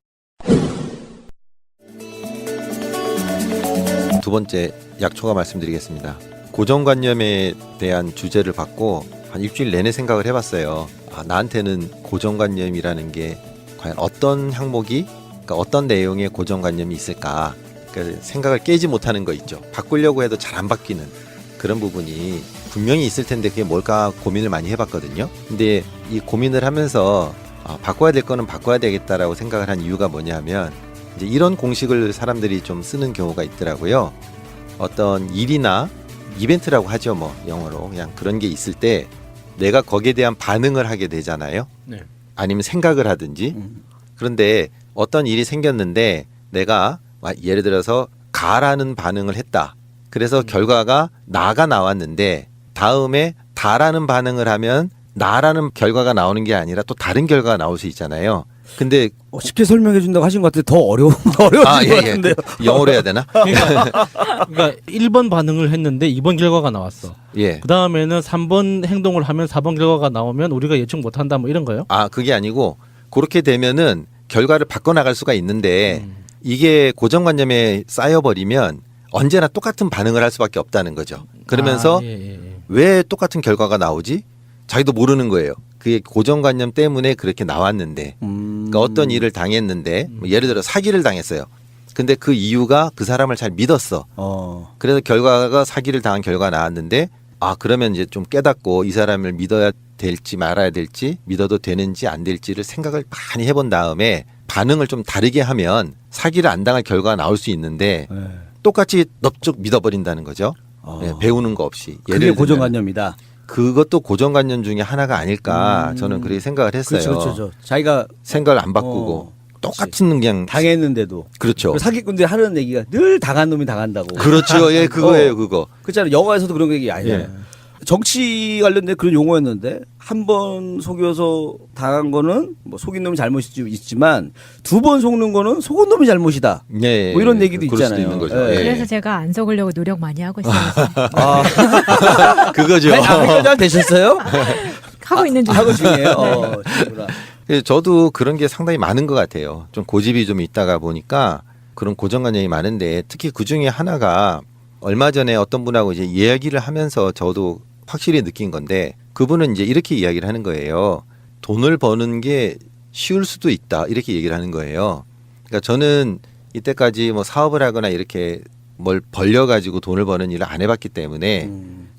두 번째 약초가 말씀드리겠습니다. 고정관념에 대한 주제를 받고 한 일주일 내내 생각을 해봤어요. 나한테는 고정관념이라는 게 과연 어떤 항목이, 그러니까 어떤 내용의 고정관념이 있을까. 그러니까 생각을 깨지 못하는 거 있죠. 바꾸려고 해도 잘 안 바뀌는 그런 부분이 분명히 있을 텐데 그게 뭘까 고민을 많이 해봤거든요. 근데 이 고민을 하면서 바꿔야 될 거는 바꿔야 되겠다라고 생각을 한 이유가 뭐냐면 이제 이런 공식을 사람들이 좀 쓰는 경우가 있더라고요. 어떤 일이나 이벤트라고 하죠, 뭐 영어로. 그냥 그런 게 있을 때 내가 거기에 대한 반응을 하게 되잖아요. 네. 아니면 생각을 하든지. 그런데 어떤 일이 생겼는데 내가 예를 들어서 가라는 반응을 했다. 그래서 결과가 나가 나왔는데 다음에 다라는 반응을 하면 나라는 결과가 나오는 게 아니라 또 다른 결과가 나올 수 있잖아요. 근데 쉽게 설명해 준다고 하신 것 같은데 더 어려워진 것 같은데요. 영어로 해야 되나? 그러니까 1번 반응을 했는데 2번 결과가 나왔어. 예. 그 다음에는 3번 행동을 하면 4번 결과가 나오면 우리가 예측 못한다 뭐 이런 거요? 그게 아니고 그렇게 되면은 결과를 바꿔나갈 수가 있는데 이게 고정관념에 쌓여버리면 언제나 똑같은 반응을 할 수밖에 없다는 거죠. 그러면서 왜 똑같은 결과가 나오지? 자기도 모르는 거예요. 그게 고정관념 때문에 그렇게 나왔는데 그러니까 어떤 일을 당했는데 뭐 예를 들어 사기를 당했어요. 근데 그 이유가 그 사람을 잘 믿었어. 그래서 결과가 사기를 당한 결과가 나왔는데 그러면 이제 좀 깨닫고 이 사람을 믿어야 될지 말아야 될지 믿어도 되는지 안 될지를 생각을 많이 해본 다음에 반응을 좀 다르게 하면 사기를 안 당할 결과가 나올 수 있는데 똑같이 넙죽 믿어버린다는 거죠. 배우는 거 없이. 그게 고정관념이다. 그것도 고정관념 중에 하나가 아닐까 저는 그렇게 생각을 했어요. 그렇죠. 자기가 생각을 안 바꾸고 똑같은 그냥 당했는데도. 그렇죠. 사기꾼들이 하는 얘기가 늘 당한 놈이 당한다고. 그렇죠. 예, 그거예요, 그거. 그렇잖아요. 영화에서도 그런 얘기 아니에요. 예. 정치 관련된 그런 용어였는데 한 번 속여서 당한 거는 뭐 속인 놈이 잘못이 있지만 두 번 속는 거는 속은 놈이 잘못이다. 예, 뭐 이런 얘기도 그럴 수도 있잖아요. 있는 거죠. 예. 그래서 제가 안 속으려고 노력 많이 하고 있어요. 그거죠. 잘 되셨어요? 하고 있는 중. 하고 중이에요. 네. 저도 그런 게 상당히 많은 것 같아요. 좀 고집이 좀 있다가 보니까 그런 고정관념이 많은데 특히 그 중에 하나가 얼마 전에 어떤 분하고 이제 이야기를 하면서 저도 확실히 느낀 건데 그분은 이제 이렇게 이야기를 하는 거예요. 돈을 버는 게 쉬울 수도 있다 이렇게 얘기를 하는 거예요. 그러니까 저는 이때까지 뭐 사업을 하거나 이렇게 뭘 벌려가지고 돈을 버는 일을 안 해봤기 때문에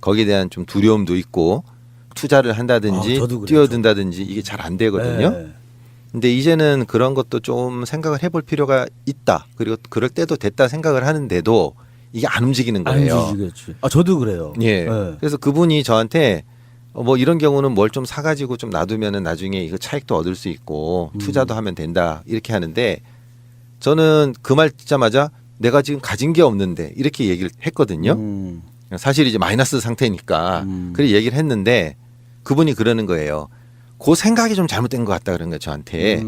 거기에 대한 좀 두려움도 있고 투자를 한다든지 뛰어든다든지 이게 잘 안 되거든요. 네. 근데 이제는 그런 것도 좀 생각을 해볼 필요가 있다. 그리고 그럴 때도 됐다 생각을 하는데도 이게 안 움직이는 거예요. 안 움직이겠지. 저도 그래요. 예. 그래서 그분이 저한테 뭐 이런 경우는 뭘 좀 사가지고 좀 놔두면은 나중에 이거 차익도 얻을 수 있고 투자도 하면 된다 이렇게 하는데 저는 그 말 듣자마자 내가 지금 가진 게 없는데 이렇게 얘기를 했거든요. 사실 이제 마이너스 상태니까 그렇게 얘기를 했는데 그분이 그러는 거예요. 그 생각이 좀 잘못된 것 같다 그런 거예요 저한테.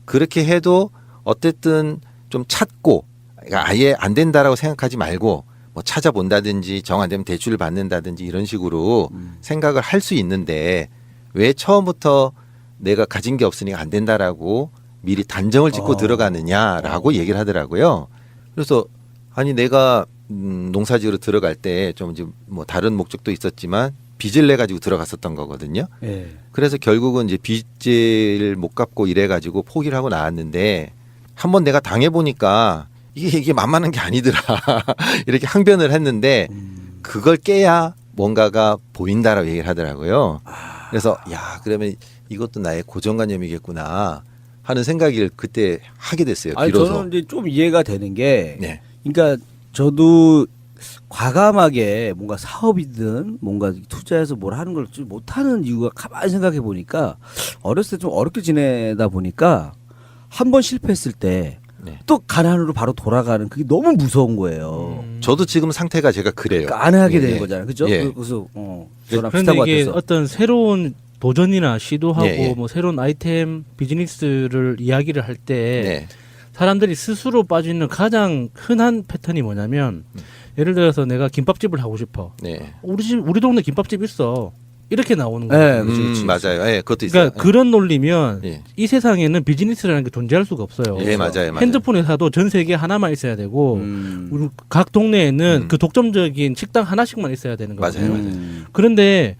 그렇게 해도 어쨌든 좀 찾고 그러니까 아예 안 된다라고 생각하지 말고 뭐 찾아본다든지 정 안 되면 대출을 받는다든지 이런 식으로 생각을 할 수 있는데 왜 처음부터 내가 가진 게 없으니까 안 된다라고 미리 단정을 짓고 들어가느냐라고 얘기를 하더라고요. 그래서 아니 내가 농사지으러 들어갈 때 좀 뭐 다른 목적도 있었지만 빚을 내 가지고 들어갔었던 거거든요. 예. 그래서 결국은 이제 빚을 못 갚고 이래 가지고 포기를 하고 나왔는데 한번 내가 당해 보니까 이게 만만한 게 아니더라. 이렇게 항변을 했는데 그걸 깨야 뭔가가 보인다라고 얘기를 하더라고요. 그래서 야 그러면 이것도 나의 고정관념이겠구나 하는 생각을 그때 하게 됐어요. 비로소. 저는 이제 좀 이해가 되는 게, 네. 그러니까 저도 과감하게 뭔가 사업이든 뭔가 투자해서 뭘 하는 걸 좀 못하는 이유가 가만히 생각해 보니까 어렸을 때 좀 어렵게 지내다 보니까 한 번 실패했을 때 또 가난으로 바로 돌아가는 그게 너무 무서운 거예요. 저도 지금 상태가 제가 그래요. 그러니까 안 하게 되는 거잖아요. 그죠? 예. 그래서 저랑 그런데 비슷한 것 이게 같아서. 어떤 새로운 도전이나 시도하고 예. 뭐 새로운 아이템 비즈니스를 이야기를 할 때 사람들이 스스로 빠지는 가장 흔한 패턴이 뭐냐면 예를 들어서 내가 김밥집을 하고 싶어. 우리 동네 김밥집 있어. 이렇게 나오는 거예요. 맞아요. 예, 그것도 있어요. 그러니까 그런 논리면 이 세상에는 비즈니스라는 게 존재할 수가 없어요. 예, 맞아요. 핸드폰 회사도 전 세계에 하나만 있어야 되고 우리 각 동네에는 그 독점적인 식당 하나씩만 있어야 되는 거예요. 맞아요. 그런데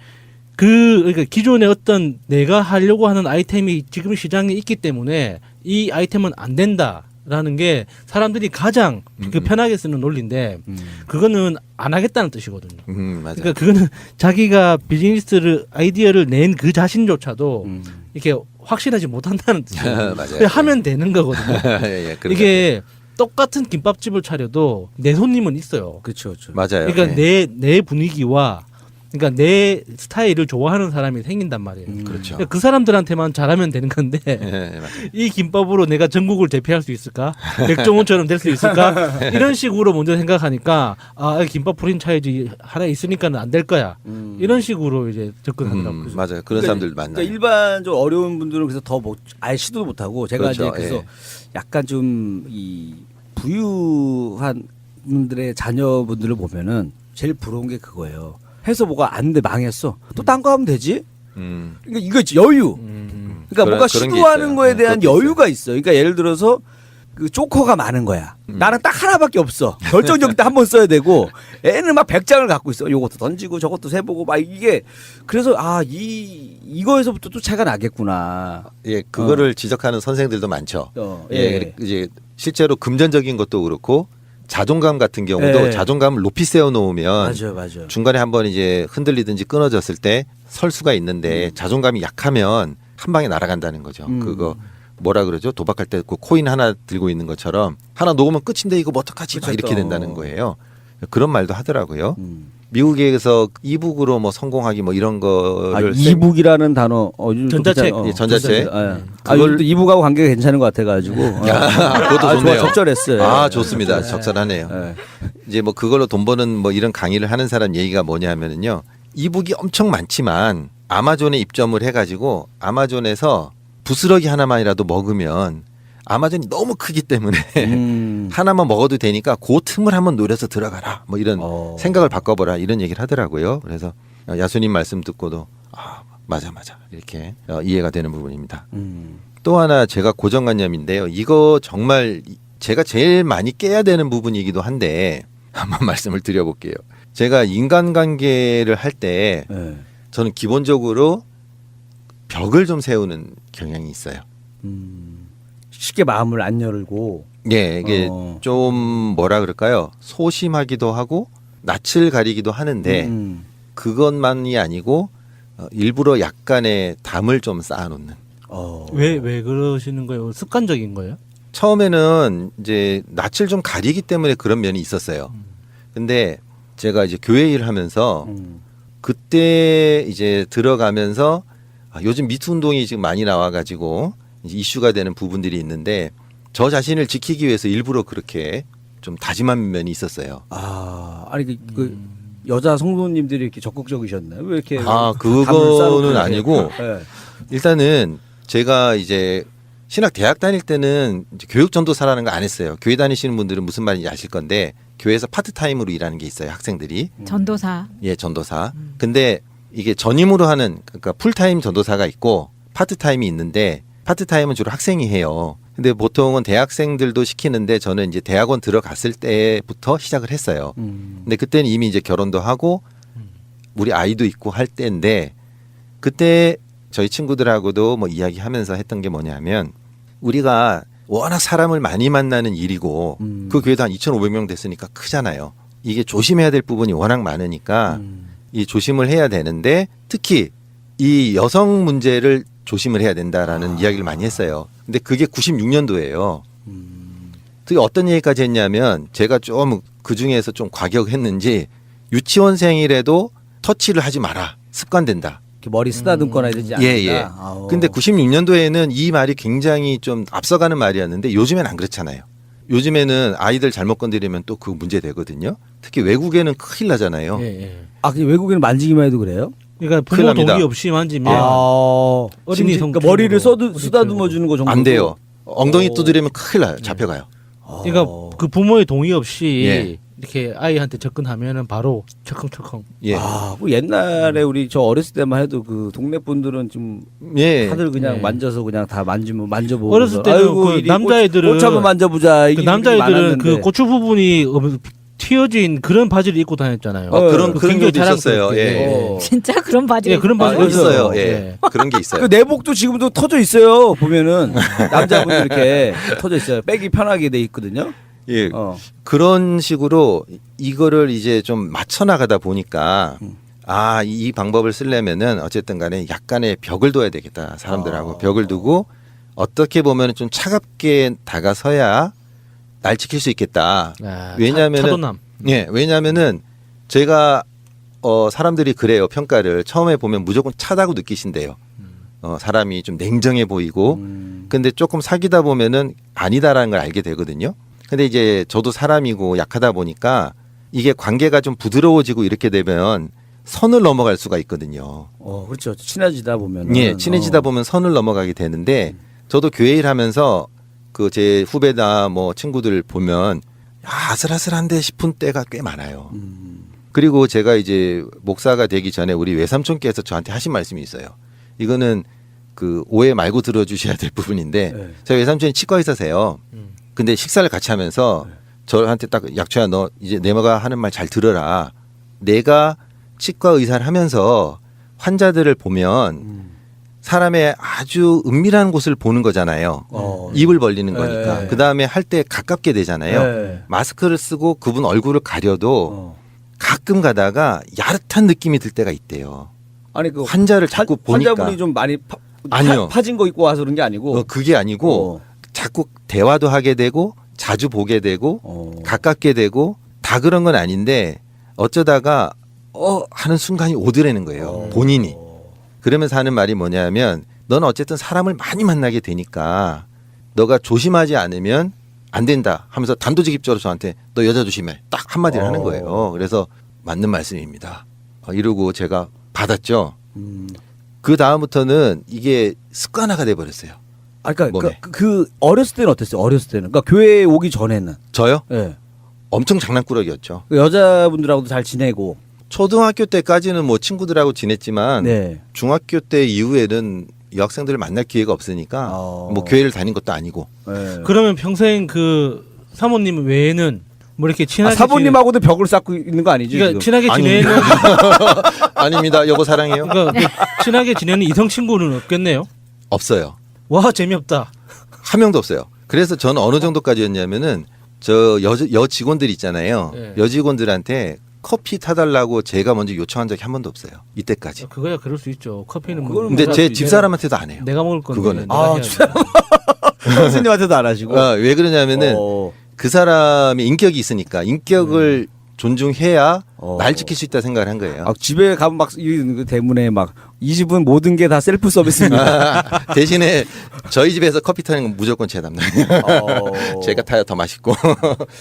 그러니까 기존에 어떤 내가 하려고 하는 아이템이 지금 시장에 있기 때문에 이 아이템은 안 된다라는 게 사람들이 가장 그 편하게 쓰는 논리인데 그거는 안 하겠다는 뜻이거든요. 맞아요. 그러니까 그거는 자기가 비즈니스를 아이디어를 낸 그 자신조차도 이렇게 확신하지 못한다는 뜻이에요. 맞아요. 하면 되는 거거든요. 예, 이게 똑같은 김밥집을 차려도 내 손님은 있어요. 그렇죠. 맞아요. 그러니까 내 분위기와 그러니까 내 스타일을 좋아하는 사람이 생긴단 말이에요. 그렇죠. 그러니까 그 사람들한테만 잘하면 되는 건데 맞아요. 이 김밥으로 내가 전국을 대표할 수 있을까? 백종원처럼 될 수 있을까? 이런 식으로 먼저 생각하니까 김밥 프랜차이즈 하나 있으니까는 안 될 거야. 이런 식으로 이제 접근하더라고요. 맞아요. 그런 사람들 많나요? 그러니까 일반적으로 어려운 분들은 그래서 더 아예 시도도 못 하고 제가 그렇죠. 이제 그래서 약간 좀 이 부유한 분들의 자녀분들을 보면은 제일 부러운 게 그거예요. 해서 뭐가 안 돼 망했어. 또 딴 거 하면 되지. 그러니까 이거 여유. 그러니까 뭔가 그런 게 시도하는 있어요. 거에 대한 그것도 여유가 있어요. 그러니까 예를 들어서 그 조커가 많은 거야. 나는 딱 하나밖에 없어. 결정적 때 한 번 써야 되고 애는 막 100장을 갖고 있어. 요것도 던지고 저것도 세보고 막 이게 그래서 이거에서부터 또 차이가 나겠구나. 예, 그거를 지적하는 선생들도 많죠. 예, 이제 실제로 금전적인 것도 그렇고 자존감 같은 경우도 자존감을 높이 세워 놓으면 맞아요. 중간에 한번 이제 흔들리든지 끊어졌을 때 설 수가 있는데 자존감이 약하면 한 방에 날아간다는 거죠. 그거 뭐라 그러죠? 도박할 때 그 코인 하나 들고 있는 것처럼 하나 녹으면 끝인데 이거 뭐 어떡하지? 막 이렇게 된다는 거예요. 그런 말도 하더라고요. 미국에서 이북으로 뭐 성공하기 뭐 이런 거를 이북이라는 단어 전자책. 예, 전자책. 그걸 또 이북하고 관계가 괜찮은 것 같아가지고 그것도 좋네요. 적절했어요. 아, 좋습니다. 적절하네요. 이제 뭐 그걸로 돈 버는 뭐 이런 강의를 하는 사람 얘기가 뭐냐면은요. 이북이 엄청 많지만 아마존에 입점을 해가지고 아마존에서 부스러기 하나만이라도 먹으면 아마존이 너무 크기 때문에 하나만 먹어도 되니까 그 틈을 한번 노려서 들어가라 뭐 이런 생각을 바꿔보라 이런 얘기를 하더라고요. 그래서 야수님 말씀 듣고도 맞아 이렇게 이해가 되는 부분입니다. 또 하나 제가 고정관념인데요. 이거 정말 제가 제일 많이 깨야 되는 부분이기도 한데 한번 말씀을 드려볼게요. 제가 인간관계를 할 때 저는 기본적으로 벽을 좀 세우는 경향이 있어요. 쉽게 마음을 안 열고. 예, 이게 좀 뭐라 그럴까요? 소심하기도 하고 낯을 가리기도 하는데 그것만이 아니고 일부러 약간의 담을 좀 쌓아놓는. 왜 그러시는 거예요? 습관적인 거예요? 처음에는 이제 낯을 좀 가리기 때문에 그런 면이 있었어요. 근데 제가 이제 교회 일을 하면서 그때 이제 들어가면서 요즘 미투 운동이 지금 많이 나와가지고 이제 이슈가 되는 부분들이 있는데 저 자신을 지키기 위해서 일부러 그렇게 좀 다짐한 면이 있었어요. 아니 그 여자 성도님들이 이렇게 적극적이셨나요? 왜 이렇게? 그거는 아니고 일단은 제가 이제 신학 대학 다닐 때는 이제 교육 전도사라는 거 안 했어요. 교회 다니시는 분들은 무슨 말인지 아실 건데 교회에서 파트타임으로 일하는 게 있어요. 학생들이. 전도사. 예, 전도사. 근데 이게 전임으로 하는 그러니까 풀타임 전도사가 있고 파트타임이 있는데 파트타임은 주로 학생이 해요. 근데 보통은 대학생들도 시키는데 저는 이제 대학원 들어갔을 때부터 시작을 했어요. 근데 그때는 이미 이제 결혼도 하고 우리 아이도 있고 할 때인데 그때 저희 친구들하고도 뭐 이야기하면서 했던 게 뭐냐면 우리가 워낙 사람을 많이 만나는 일이고 그 교회도 한 2,500명 됐으니까 크잖아요. 이게 조심해야 될 부분이 워낙 많으니까 이 조심을 해야 되는데 특히 이 여성 문제를 조심을 해야 된다라는 이야기를 많이 했어요. 근데 그게 96년도예요. 그게 어떤 얘기까지 했냐면 제가 좀 그 중에서 좀 과격했는지 유치원생이라도 터치를 하지 마라. 습관된다. 머리 쓰다듬거나 이러지 않는다. 예. 근데 96년도에는 이 말이 굉장히 좀 앞서가는 말이었는데 요즘엔 안 그렇잖아요. 요즘에는 아이들 잘못 건드리면 또 그 문제 되거든요. 특히 외국에는 큰일 나잖아요. 외국에는 만지기만 해도 그래요? 그러니까 부모 동의 없이 만지면 어린이 그러니까 머리를 쓰다듬어 주는 거 정도 안 돼요. 엉덩이 두드리면 큰일 나요. 잡혀가요. 그러니까 그 부모의 동의 없이 이렇게 아이한테 접근하면은 바로 철컹철컹. 그 옛날에 우리 저 어렸을 때만 해도 그 동네 분들은 좀 다들 그냥 만져서 그냥 다 만져보고. 어렸을 때는 그 남자애들은 꽃 한번 만져보자. 그 남자애들은 그 고추 부분이 튀어진 그런 바지를 입고 다녔잖아요. 그런 것도 있었어요. 진짜 그런 바지. 그런 바지 있어요. 그런 게 있어요. 그 내복도 지금도 터져 있어요. 보면은 남자분들 이렇게 터져 있어요. 빼기 편하게 돼 있거든요. 예, 그런 식으로 이거를 이제 좀 맞춰 나가다 보니까 이 방법을 쓰려면은 어쨌든 간에 약간의 벽을 둬야 되겠다. 사람들하고 벽을 두고 어떻게 보면 좀 차갑게 다가서야 날 지킬 수 있겠다. 왜냐면은 왜냐면은 제가 사람들이 그래요. 평가를 처음에 보면 무조건 차다고 느끼신대요. 사람이 좀 냉정해 보이고 근데 조금 사귀다 보면은 아니다라는 걸 알게 되거든요. 근데 이제 저도 사람이고 약하다 보니까 이게 관계가 좀 부드러워지고 이렇게 되면 선을 넘어갈 수가 있거든요. 그렇죠. 친해지다 보면. 친해지다 보면 선을 넘어가게 되는데 저도 교회 일하면서 그 제 후배나 뭐 친구들 보면 아슬아슬한데 싶은 때가 꽤 많아요. 그리고 제가 이제 목사가 되기 전에 우리 외삼촌께서 저한테 하신 말씀이 있어요. 이거는 그 오해 말고 들어주셔야 될 부분인데 저희 외삼촌이 치과 의사세요. 근데 식사를 같이 하면서 저한테 딱 약초야 너 이제 내가 하는 말 잘 들어라. 내가 치과 의사를 하면서 환자들을 보면 사람의 아주 은밀한 곳을 보는 거잖아요. 입을 벌리는 거니까. 네. 그다음에 할 때 가깝게 되잖아요. 네. 마스크를 쓰고 그분 얼굴을 가려도 가끔 가다가 야릇한 느낌이 들 때가 있대요. 아니 그 환자를 자꾸 보니까. 환자분이 좀 많이 아니요. 파진 거 입고 와서 그런 게 아니고 그게 아니고 자꾸 대화도 하게 되고 자주 보게 되고 가깝게 되고 다 그런 건 아닌데 어쩌다가 하는 순간이 오더라는 거예요. 본인이. 그러면서 하는 말이 뭐냐면 너는 어쨌든 사람을 많이 만나게 되니까 너가 조심하지 않으면 안 된다 하면서 단도직입적으로 저한테 너 여자 조심해 딱 한마디를 하는 거예요. 그래서 맞는 말씀입니다. 이러고 제가 받았죠. 그 다음부터는 이게 습관화가 돼버렸어요. 그러니까 그 어렸을 때는 어땠어요? 어렸을 때는 그러니까 교회에 오기 전에는 저요? 네. 엄청 장난꾸러기였죠. 여자분들하고도 잘 지내고 초등학교 때까지는 뭐 친구들하고 지냈지만 네. 중학교 때 이후에는 여학생들을 만날 기회가 없으니까 뭐 교회를 다닌 것도 아니고. 네. 그러면 평생 그 사모님 외에는 뭐 이렇게 친하게 사모님하고도 벽을 쌓고 있는 거 아니죠? 그러니까 지금? 친하게 지내는 아닙니다. 여보 사랑해요. 그러니까 친하게 지내는 이성 친구는 없겠네요. 없어요. 와 재미없다. 한 명도 없어요. 그래서 저는 어느 정도까지였냐면은 저 여 직원들 있잖아요. 네. 여 직원들한테 커피 타달라고 제가 먼저 요청한 적이 한 번도 없어요. 이때까지. 그거야 그럴 수 있죠. 커피는 뭐 근데 제 집사람한테도 안 해요. 내가 먹을 건데. 그거는. 내가 해야지. 선생님한테도 안 하시고. 왜 그러냐면은 그 사람이 인격이 있으니까 인격을 존중해야 날 지킬 수 있다 생각을 한 거예요. 집에 가면 막 이 대문에 막 이 집은 모든 게 다 셀프 서비스입니다. 대신에 저희 집에서 커피 타는 건 무조건 제 담당이에요. 제가 타야 더 맛있고.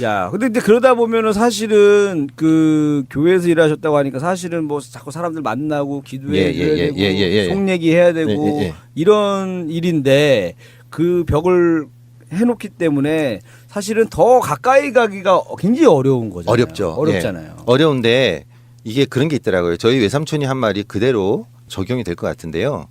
야, 근데 그러다 보면은 사실은 그 교회에서 일하셨다고 하니까 사실은 뭐 자꾸 사람들 만나고 기도해 줘야 되고 속 얘기해야 되고 이런 일인데 그 벽을 해놓기 때문에 사실은 더 가까이 가기가 굉장히 어려운 거잖아요. 어렵죠. 어렵잖아요. 어려운데 이게 그런 게 있더라고요. 저희 외삼촌이 한 말이 그대로 적용이 될 것 같은데요.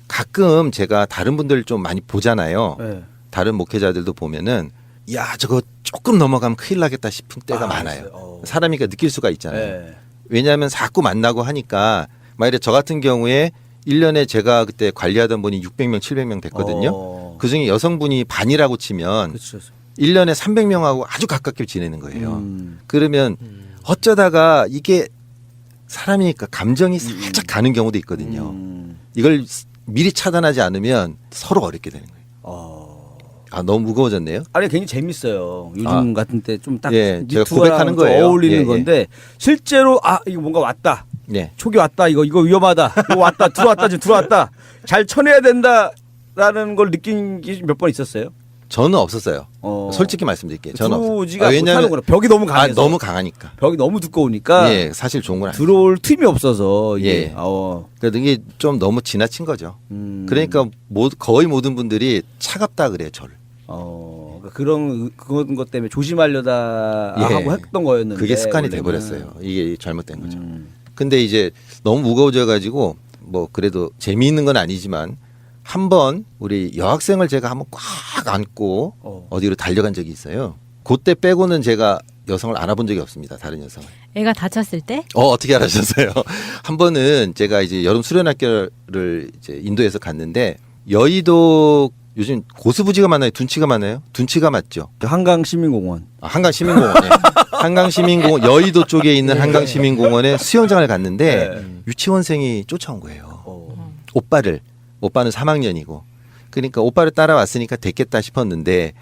가끔 제가 다른 분들 좀 많이 보잖아요. 네. 다른 목회자들도 보면은 야 저거 조금 넘어가면 큰일 나겠다 싶은 때가 많아요. 사람이 느낄 수가 있잖아요. 네. 왜냐하면 자꾸 만나고 하니까 만약에 저 같은 경우에 1년에 제가 그때 관리하던 분이 600명, 700명 됐거든요. 그중에 여성분이 반이라고 치면 그쵸. 1년에 300명하고 아주 가깝게 지내는 거예요. 그러면 어쩌다가 이게 사람이니까 감정이 살짝 가는 경우도 있거든요. 이걸 미리 차단하지 않으면 서로 어렵게 되는 거예요. 너무 무거워졌네요. 아니 굉장히 재밌어요. 요즘 같은 때 좀 딱 제가 고백하는 거예요. 어울리는 건데 실제로 이거 뭔가 왔다. 촉이 왔다. 이거 위험하다. 이거 왔다. 들어왔다. 지금 들어왔다. 잘 쳐내야 된다라는 걸 느낀 게 몇 번 있었어요. 저는 없었어요. 솔직히 말씀드릴게요. 저는 들어오지가 못하는구나. 벽이 너무 강해서. 너무 강하니까. 벽이 너무 두꺼우니까. 사실 좋은 건 아니에요. 들어올 틈이 없어서. 그러니까 이게 좀 너무 지나친 거죠. 그러니까 거의 모든 분들이 차갑다 그래요, 저를. 그런 것 때문에 조심하려다 하고 했던 거였는데. 그게 습관이 돼버렸어요. 이게 잘못된 거죠. 근데 이제 너무 무거워져가지고 뭐 그래도 재미있는 건 아니지만 한번 우리 여학생을 제가 한번 꽉 안고 어디로 달려간 적이 있어요. 그때 빼고는 제가 여성을 알아본 적이 없습니다. 다른 여성을. 애가 다쳤을 때? 어떻게 알아셨어요? 한 번은 제가 이제 여름 수련학교를 이제 인도에서 갔는데 여의도 요즘 고수부지가 많아요? 둔치가 많아요? 둔치가 맞죠? 한강시민공원. 한강시민공원. 한강시민공원 여의도 쪽에 있는 한강시민공원에 수영장을 갔는데 유치원생이 쫓아온 거예요. 오빠는 3학년이고 그러니까 오빠를 따라왔으니까 됐겠다 싶었는데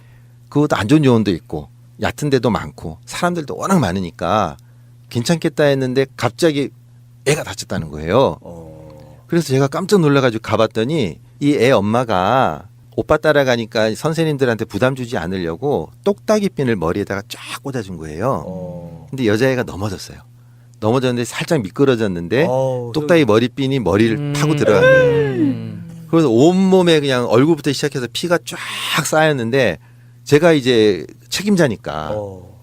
그것도 안 좋은 요원도 있고 얕은 데도 많고 사람들도 워낙 많으니까 괜찮겠다 했는데 갑자기 애가 다쳤다는 거예요. 그래서 제가 깜짝 놀라가지고 가봤더니 이 애 엄마가 오빠 따라가니까 선생님들한테 부담 주지 않으려고 똑딱이 핀을 머리에다가 쫙 꽂아준 거예요. 근데 여자애가 넘어졌어요. 넘어졌는데 살짝 미끄러졌는데 똑딱이 머리핀이 머리를 파고 들어간 거예요. 그래서 온몸에 그냥 얼굴부터 시작해서 피가 쫙 쌓였는데 제가 이제 책임자니까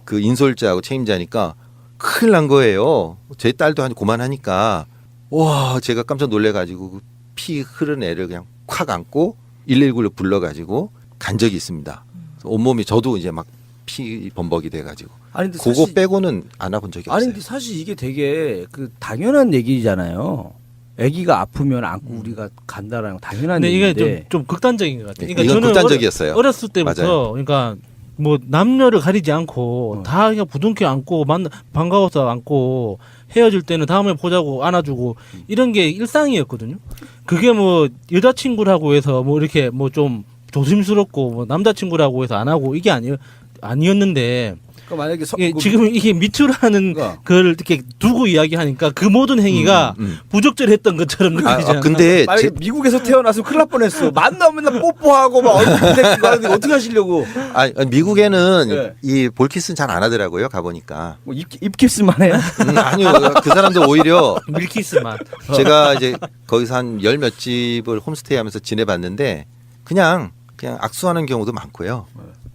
그 인솔자하고 책임자니까 큰일 난 거예요. 제 딸도 한 고만하니까 와 제가 깜짝 놀래가지고 그 피 흐른 애를 그냥 콱 안고 119를 불러가지고 간 적이 있습니다. 온몸이 저도 이제 막 피 범벅이 돼가지고. 아니, 근데 그거 사실- 빼고는 안아본 적이 아니 없어요. 근데 사실 이게 되게 그 당연한 얘기잖아요. 아기가 아프면 안고 우리가 간다라는 거 당연한 근데 이게 얘기인데. 좀 극단적인 것 같아요. 이건 극단적이었어요. 어렸을 때부터 맞아요. 그러니까 뭐 남녀를 가리지 않고 다 그냥 부둥켜 안고 반가워서 안고 헤어질 때는 다음에 보자고 안아주고 이런 게 일상이었거든요. 그게 뭐 여자친구라고 해서 뭐 이렇게 뭐 좀 조심스럽고 뭐 남자친구라고 해서 안 하고 이게 아니었는데 그러니까 만약에 지금 이게 미투라는 걸 이렇게 두고 이야기하니까 그 모든 행위가 부적절했던 것처럼 느껴지잖아요. 근데 만약에 미국에서 태어나서 큰일 날 뻔했어. 만나면 맨날 뽀뽀하고 막 얼굴 대고 하는데 어떻게 하시려고? 아니, 미국에는 네. 이 볼키스는 잘 안 하더라고요. 가보니까. 뭐 입키스만 해요? 아니요. 그 사람들 오히려 밀키스만. 제가 이제 거기서 한 열 몇 집을 홈스테이 하면서 지내봤는데 그냥 악수하는 경우도 많고요.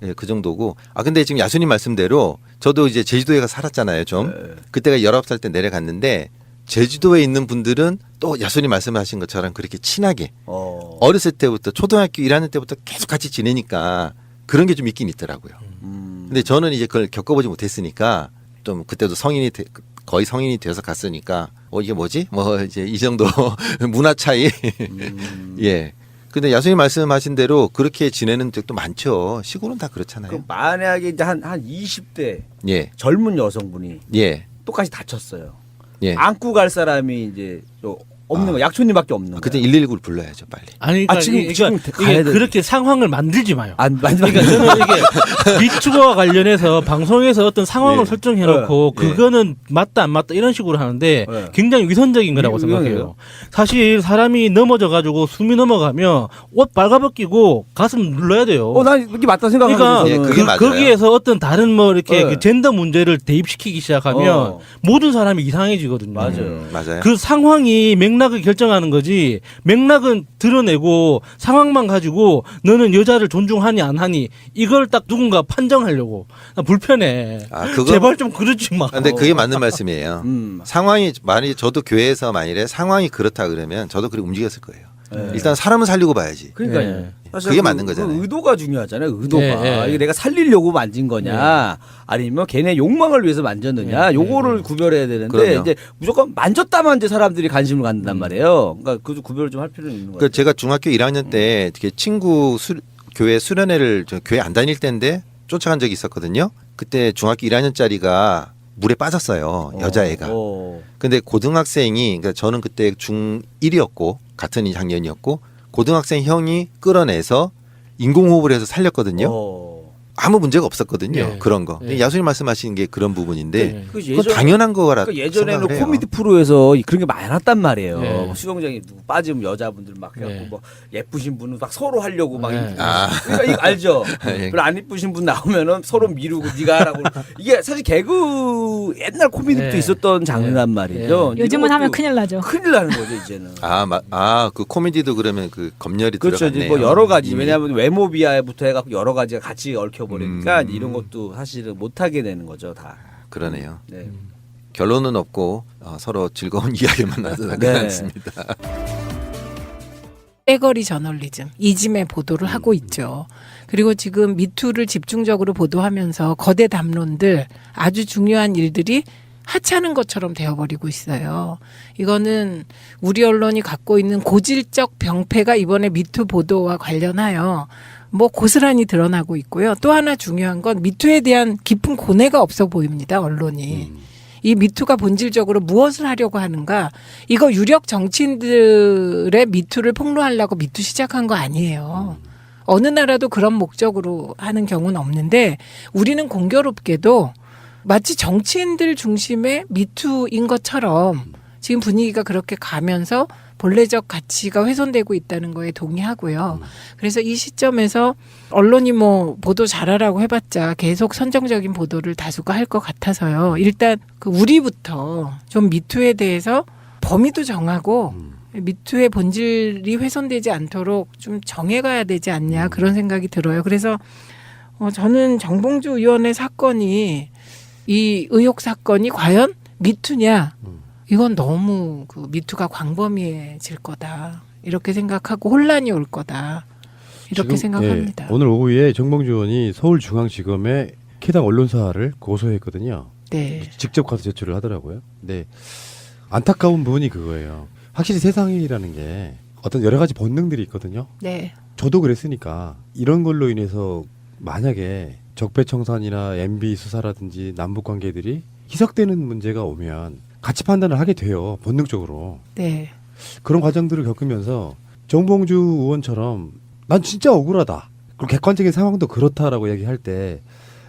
예, 그 정도고. 근데 지금 야수님 말씀대로 저도 이제 제주도에 가 살았잖아요, 좀. 그때가 19살 때 내려갔는데 제주도에 있는 분들은 또 야수님 말씀하신 것처럼 그렇게 친하게 어렸을 때부터 초등학교 1학년 때부터 계속 같이 지내니까 그런 게 좀 있긴 있더라고요. 근데 저는 이제 그걸 겪어보지 못했으니까 좀 그때도 거의 성인이 돼서 갔으니까 이게 뭐지? 뭐 이제 이 정도 문화 차이. 예. 근데 야수님 말씀하신 대로 그렇게 지내는 적도 많죠. 시골은 다 그렇잖아요. 그럼 만약에 이제 한 20대 예. 젊은 여성분이 예. 똑같이 다쳤어요. 예. 안고 갈 사람이 이제 없는 거 약초님밖에 없는 거. 그때 119를 불러야죠, 빨리. 아니, 그러니까 지금 이게 그렇게 상황을 만들지 마요. 그러니까 저는 이게 미투와 관련해서 방송에서 어떤 상황을 설정해놓고 그거는 맞다 안 맞다 이런 식으로 하는데 굉장히 위선적인 거라고 생각해요. 사실 사람이 넘어져가지고 숨이 넘어가면 옷 빨가벗기고 가슴 눌러야 돼요. 난 이게 맞다 생각하거든요. 그러니까 그게 맞아요. 거기에서 어떤 다른 뭐 이렇게 그 젠더 문제를 대입시키기 시작하면 모든 사람이 이상해지거든요. 맞아요. 그 상황이 맥락을 결정하는 거지. 맥락은 드러내고 상황만 가지고 너는 여자를 존중하니 안 하니 이걸 딱 누군가 판정하려고. 나 불편해. 제발 좀 그러지 마. 근데 그게 맞는 말씀이에요. 상황이 만약에 저도 교회에서 만일에 상황이 그렇다 그러면 저도 그렇게 움직였을 거예요. 일단 사람은 살리고 봐야지. 그러니까요. 사실 그게 맞는 거잖아요. 의도가 중요하잖아요. 의도가 이게 내가 살리려고 만진 거냐, 아니면 걔네 욕망을 위해서 만졌느냐, 요거를 구별해야 되는데 그럼요. 이제 무조건 만졌다만 이제 사람들이 관심을 갖는단 말이에요. 그러니까 그 구별을 좀 할 필요는 있는 것 같아요. 제가 중학교 1학년 때 이렇게 친구 교회 수련회를 교회 안 다닐 때인데 쫓아간 적이 있었거든요. 그때 중학교 1학년짜리가 물에 빠졌어요. 여자애가. 근데 고등학생이, 그러니까 저는 그때 중1이었고 같은 학년이었고 고등학생 형이 끌어내서 인공호흡을 해서 살렸거든요. 아무 문제가 없었거든요. 그런 거. 야수님 말씀하시는 게 그런 부분인데 그건 당연한 거라 그러니까 예전에는 생각을 해요. 코미디 프로에서 그런 게 많았단 말이에요. 뭐 수영장에 누구 빠지면 여자분들 막 해갖고 뭐 예쁘신 분은 막 서로 하려고 막 그러니까 이거 알죠? 별로 안 예쁘신 분 나오면은 서로 미루고 네가 하라고. 이게 사실 개그 옛날 코미디도 있었던 장르란 말이죠. 요즘은 하면 큰일 나죠. 큰일 나는 거죠 이제는. 그 코미디도 그러면 그 검열이 그렇죠. 들어갔네요. 뭐 여러 가지. 왜냐하면 외모 비하부터 해갖고 여러 가지가 같이 얽혀버리니까 이런 것도 사실은 못하게 되는 거죠 다. 그러네요. 네. 결론은 없고 서로 즐거운 이야기만 나도 괜찮습니다. 떼거리 저널리즘, 이짐의 보도를 하고 있죠. 그리고 지금 미투를 집중적으로 보도하면서 거대 담론들, 아주 중요한 일들이 하찮은 것처럼 되어버리고 있어요. 이거는 우리 언론이 갖고 있는 고질적 병폐가 이번에 미투 보도와 관련하여 뭐 고스란히 드러나고 있고요. 또 하나 중요한 건 미투에 대한 깊은 고뇌가 없어 보입니다. 언론이. 이 미투가 본질적으로 무엇을 하려고 하는가. 이거 유력 정치인들의 미투를 폭로하려고 미투 시작한 거 아니에요. 어느 나라도 그런 목적으로 하는 경우는 없는데 우리는 공교롭게도 마치 정치인들 중심의 미투인 것처럼 지금 분위기가 그렇게 가면서 본래적 가치가 훼손되고 있다는 거에 동의하고요. 그래서 이 시점에서 언론이 뭐 보도 잘하라고 해봤자 계속 선정적인 보도를 다수가 할 것 같아서요. 일단 그 우리부터 좀 미투에 대해서 범위도 정하고 미투의 본질이 훼손되지 않도록 좀 정해가야 되지 않냐 그런 생각이 들어요. 그래서 저는 정봉주 의원의 사건이 이 의혹 사건이 과연 미투냐? 이건 너무 그 미투가 광범위해질 거다. 이렇게 생각하고 혼란이 올 거다. 이렇게 지금, 생각합니다. 예, 오늘 오후에 정봉주 의원이 서울중앙지검에 해당 언론사를 고소했거든요. 네. 직접 가서 제출을 하더라고요. 네. 안타까운 부분이 그거예요. 확실히 세상이라는 게 어떤 여러 가지 본능들이 있거든요. 네. 저도 그랬으니까 이런 걸로 인해서 만약에 적폐청산이나 MB 수사라든지 남북 관계들이 희석되는 문제가 오면 같이 판단을 하게 돼요. 본능적으로. 네. 그런 과정들을 겪으면서 정봉주 의원처럼 난 진짜 억울하다. 그리고 객관적인 상황도 그렇다라고 얘기할 때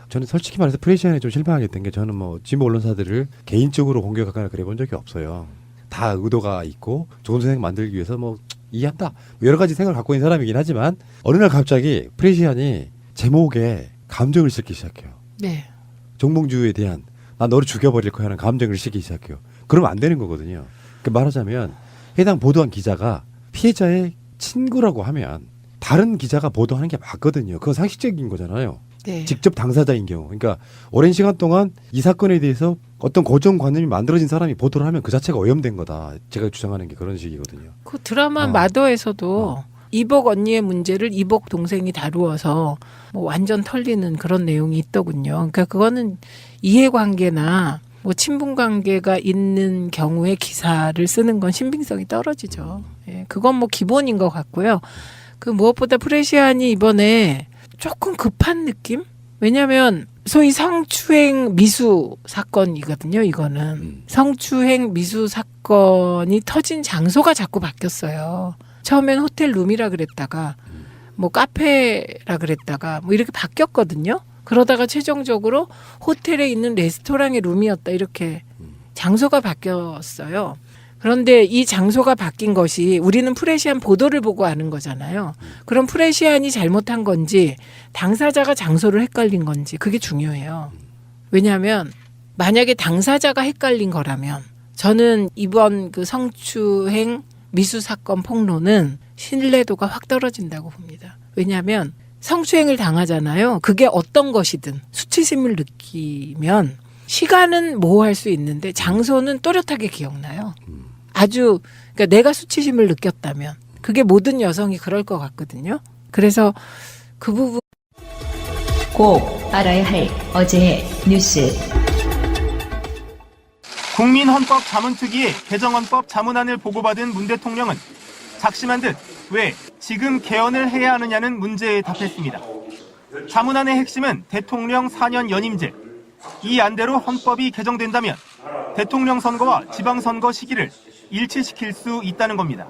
저는 솔직히 말해서 프레시안에 좀 실망하게 된 게 저는 뭐 진보 언론사들을 개인적으로 공격하거나 그래 본 적이 없어요. 다 의도가 있고 좋은 세상 만들기 위해서 뭐 이해한다. 뭐 여러 가지 생각을 갖고 있는 사람이긴 하지만 어느 날 갑자기 프레시안이 제목에 감정을 싣기 시작해요. 네. 정봉주에 대한 나 너를 죽여버릴 거야 하는 감정을 싣기 시작해요. 그러면 안 되는 거거든요. 그 말하자면 해당 보도한 기자가 피해자의 친구라고 하면 다른 기자가 보도하는 게 맞거든요. 그건 상식적인 거잖아요. 네. 직접 당사자인 경우. 그러니까 오랜 시간 동안 이 사건에 대해서 어떤 고정관념이 만들어진 사람이 보도를 하면 그 자체가 오염된 거다. 제가 주장하는 게 그런 식이거든요. 그 드라마 마더에서도 이복 언니의 문제를 이복 동생이 다루어서 뭐 완전 털리는 그런 내용이 있더군요. 그러니까 그거는 이해관계나 뭐 친분관계가 있는 경우에 기사를 쓰는 건 신빙성이 떨어지죠. 예, 그건 뭐 기본인 것 같고요. 그 무엇보다 프레시안이 이번에 조금 급한 느낌? 왜냐하면 소위 성추행 미수 사건이거든요. 이거는 성추행 미수 사건이 터진 장소가 자꾸 바뀌었어요. 처음엔 호텔 룸이라 그랬다가 뭐 카페라 그랬다가 뭐 이렇게 바뀌었거든요. 그러다가 최종적으로 호텔에 있는 레스토랑의 룸이었다 이렇게 장소가 바뀌었어요. 그런데 이 장소가 바뀐 것이 우리는 프레시안 보도를 보고 아는 거잖아요. 그럼 프레시안이 잘못한 건지 당사자가 장소를 헷갈린 건지 그게 중요해요. 왜냐하면 만약에 당사자가 헷갈린 거라면 저는 이번 그 성추행 미수 사건 폭로는 신뢰도가 확 떨어진다고 봅니다. 왜냐하면 성추행을 당하잖아요. 그게 어떤 것이든 수치심을 느끼면 시간은 모호할 수 있는데 장소는 또렷하게 기억나요. 아주 그러니까 내가 수치심을 느꼈다면 그게 모든 여성이 그럴 것 같거든요. 그래서 그 부분 꼭 알아야 할 어제의 뉴스. 국민헌법자문특위의 개정헌법 자문안을 보고받은 문 대통령은 작심한 듯 왜 지금 개헌을 해야 하느냐는 문제에 답했습니다. 자문안의 핵심은 대통령 4년 연임제. 이 안대로 헌법이 개정된다면 대통령 선거와 지방선거 시기를 일치시킬 수 있다는 겁니다.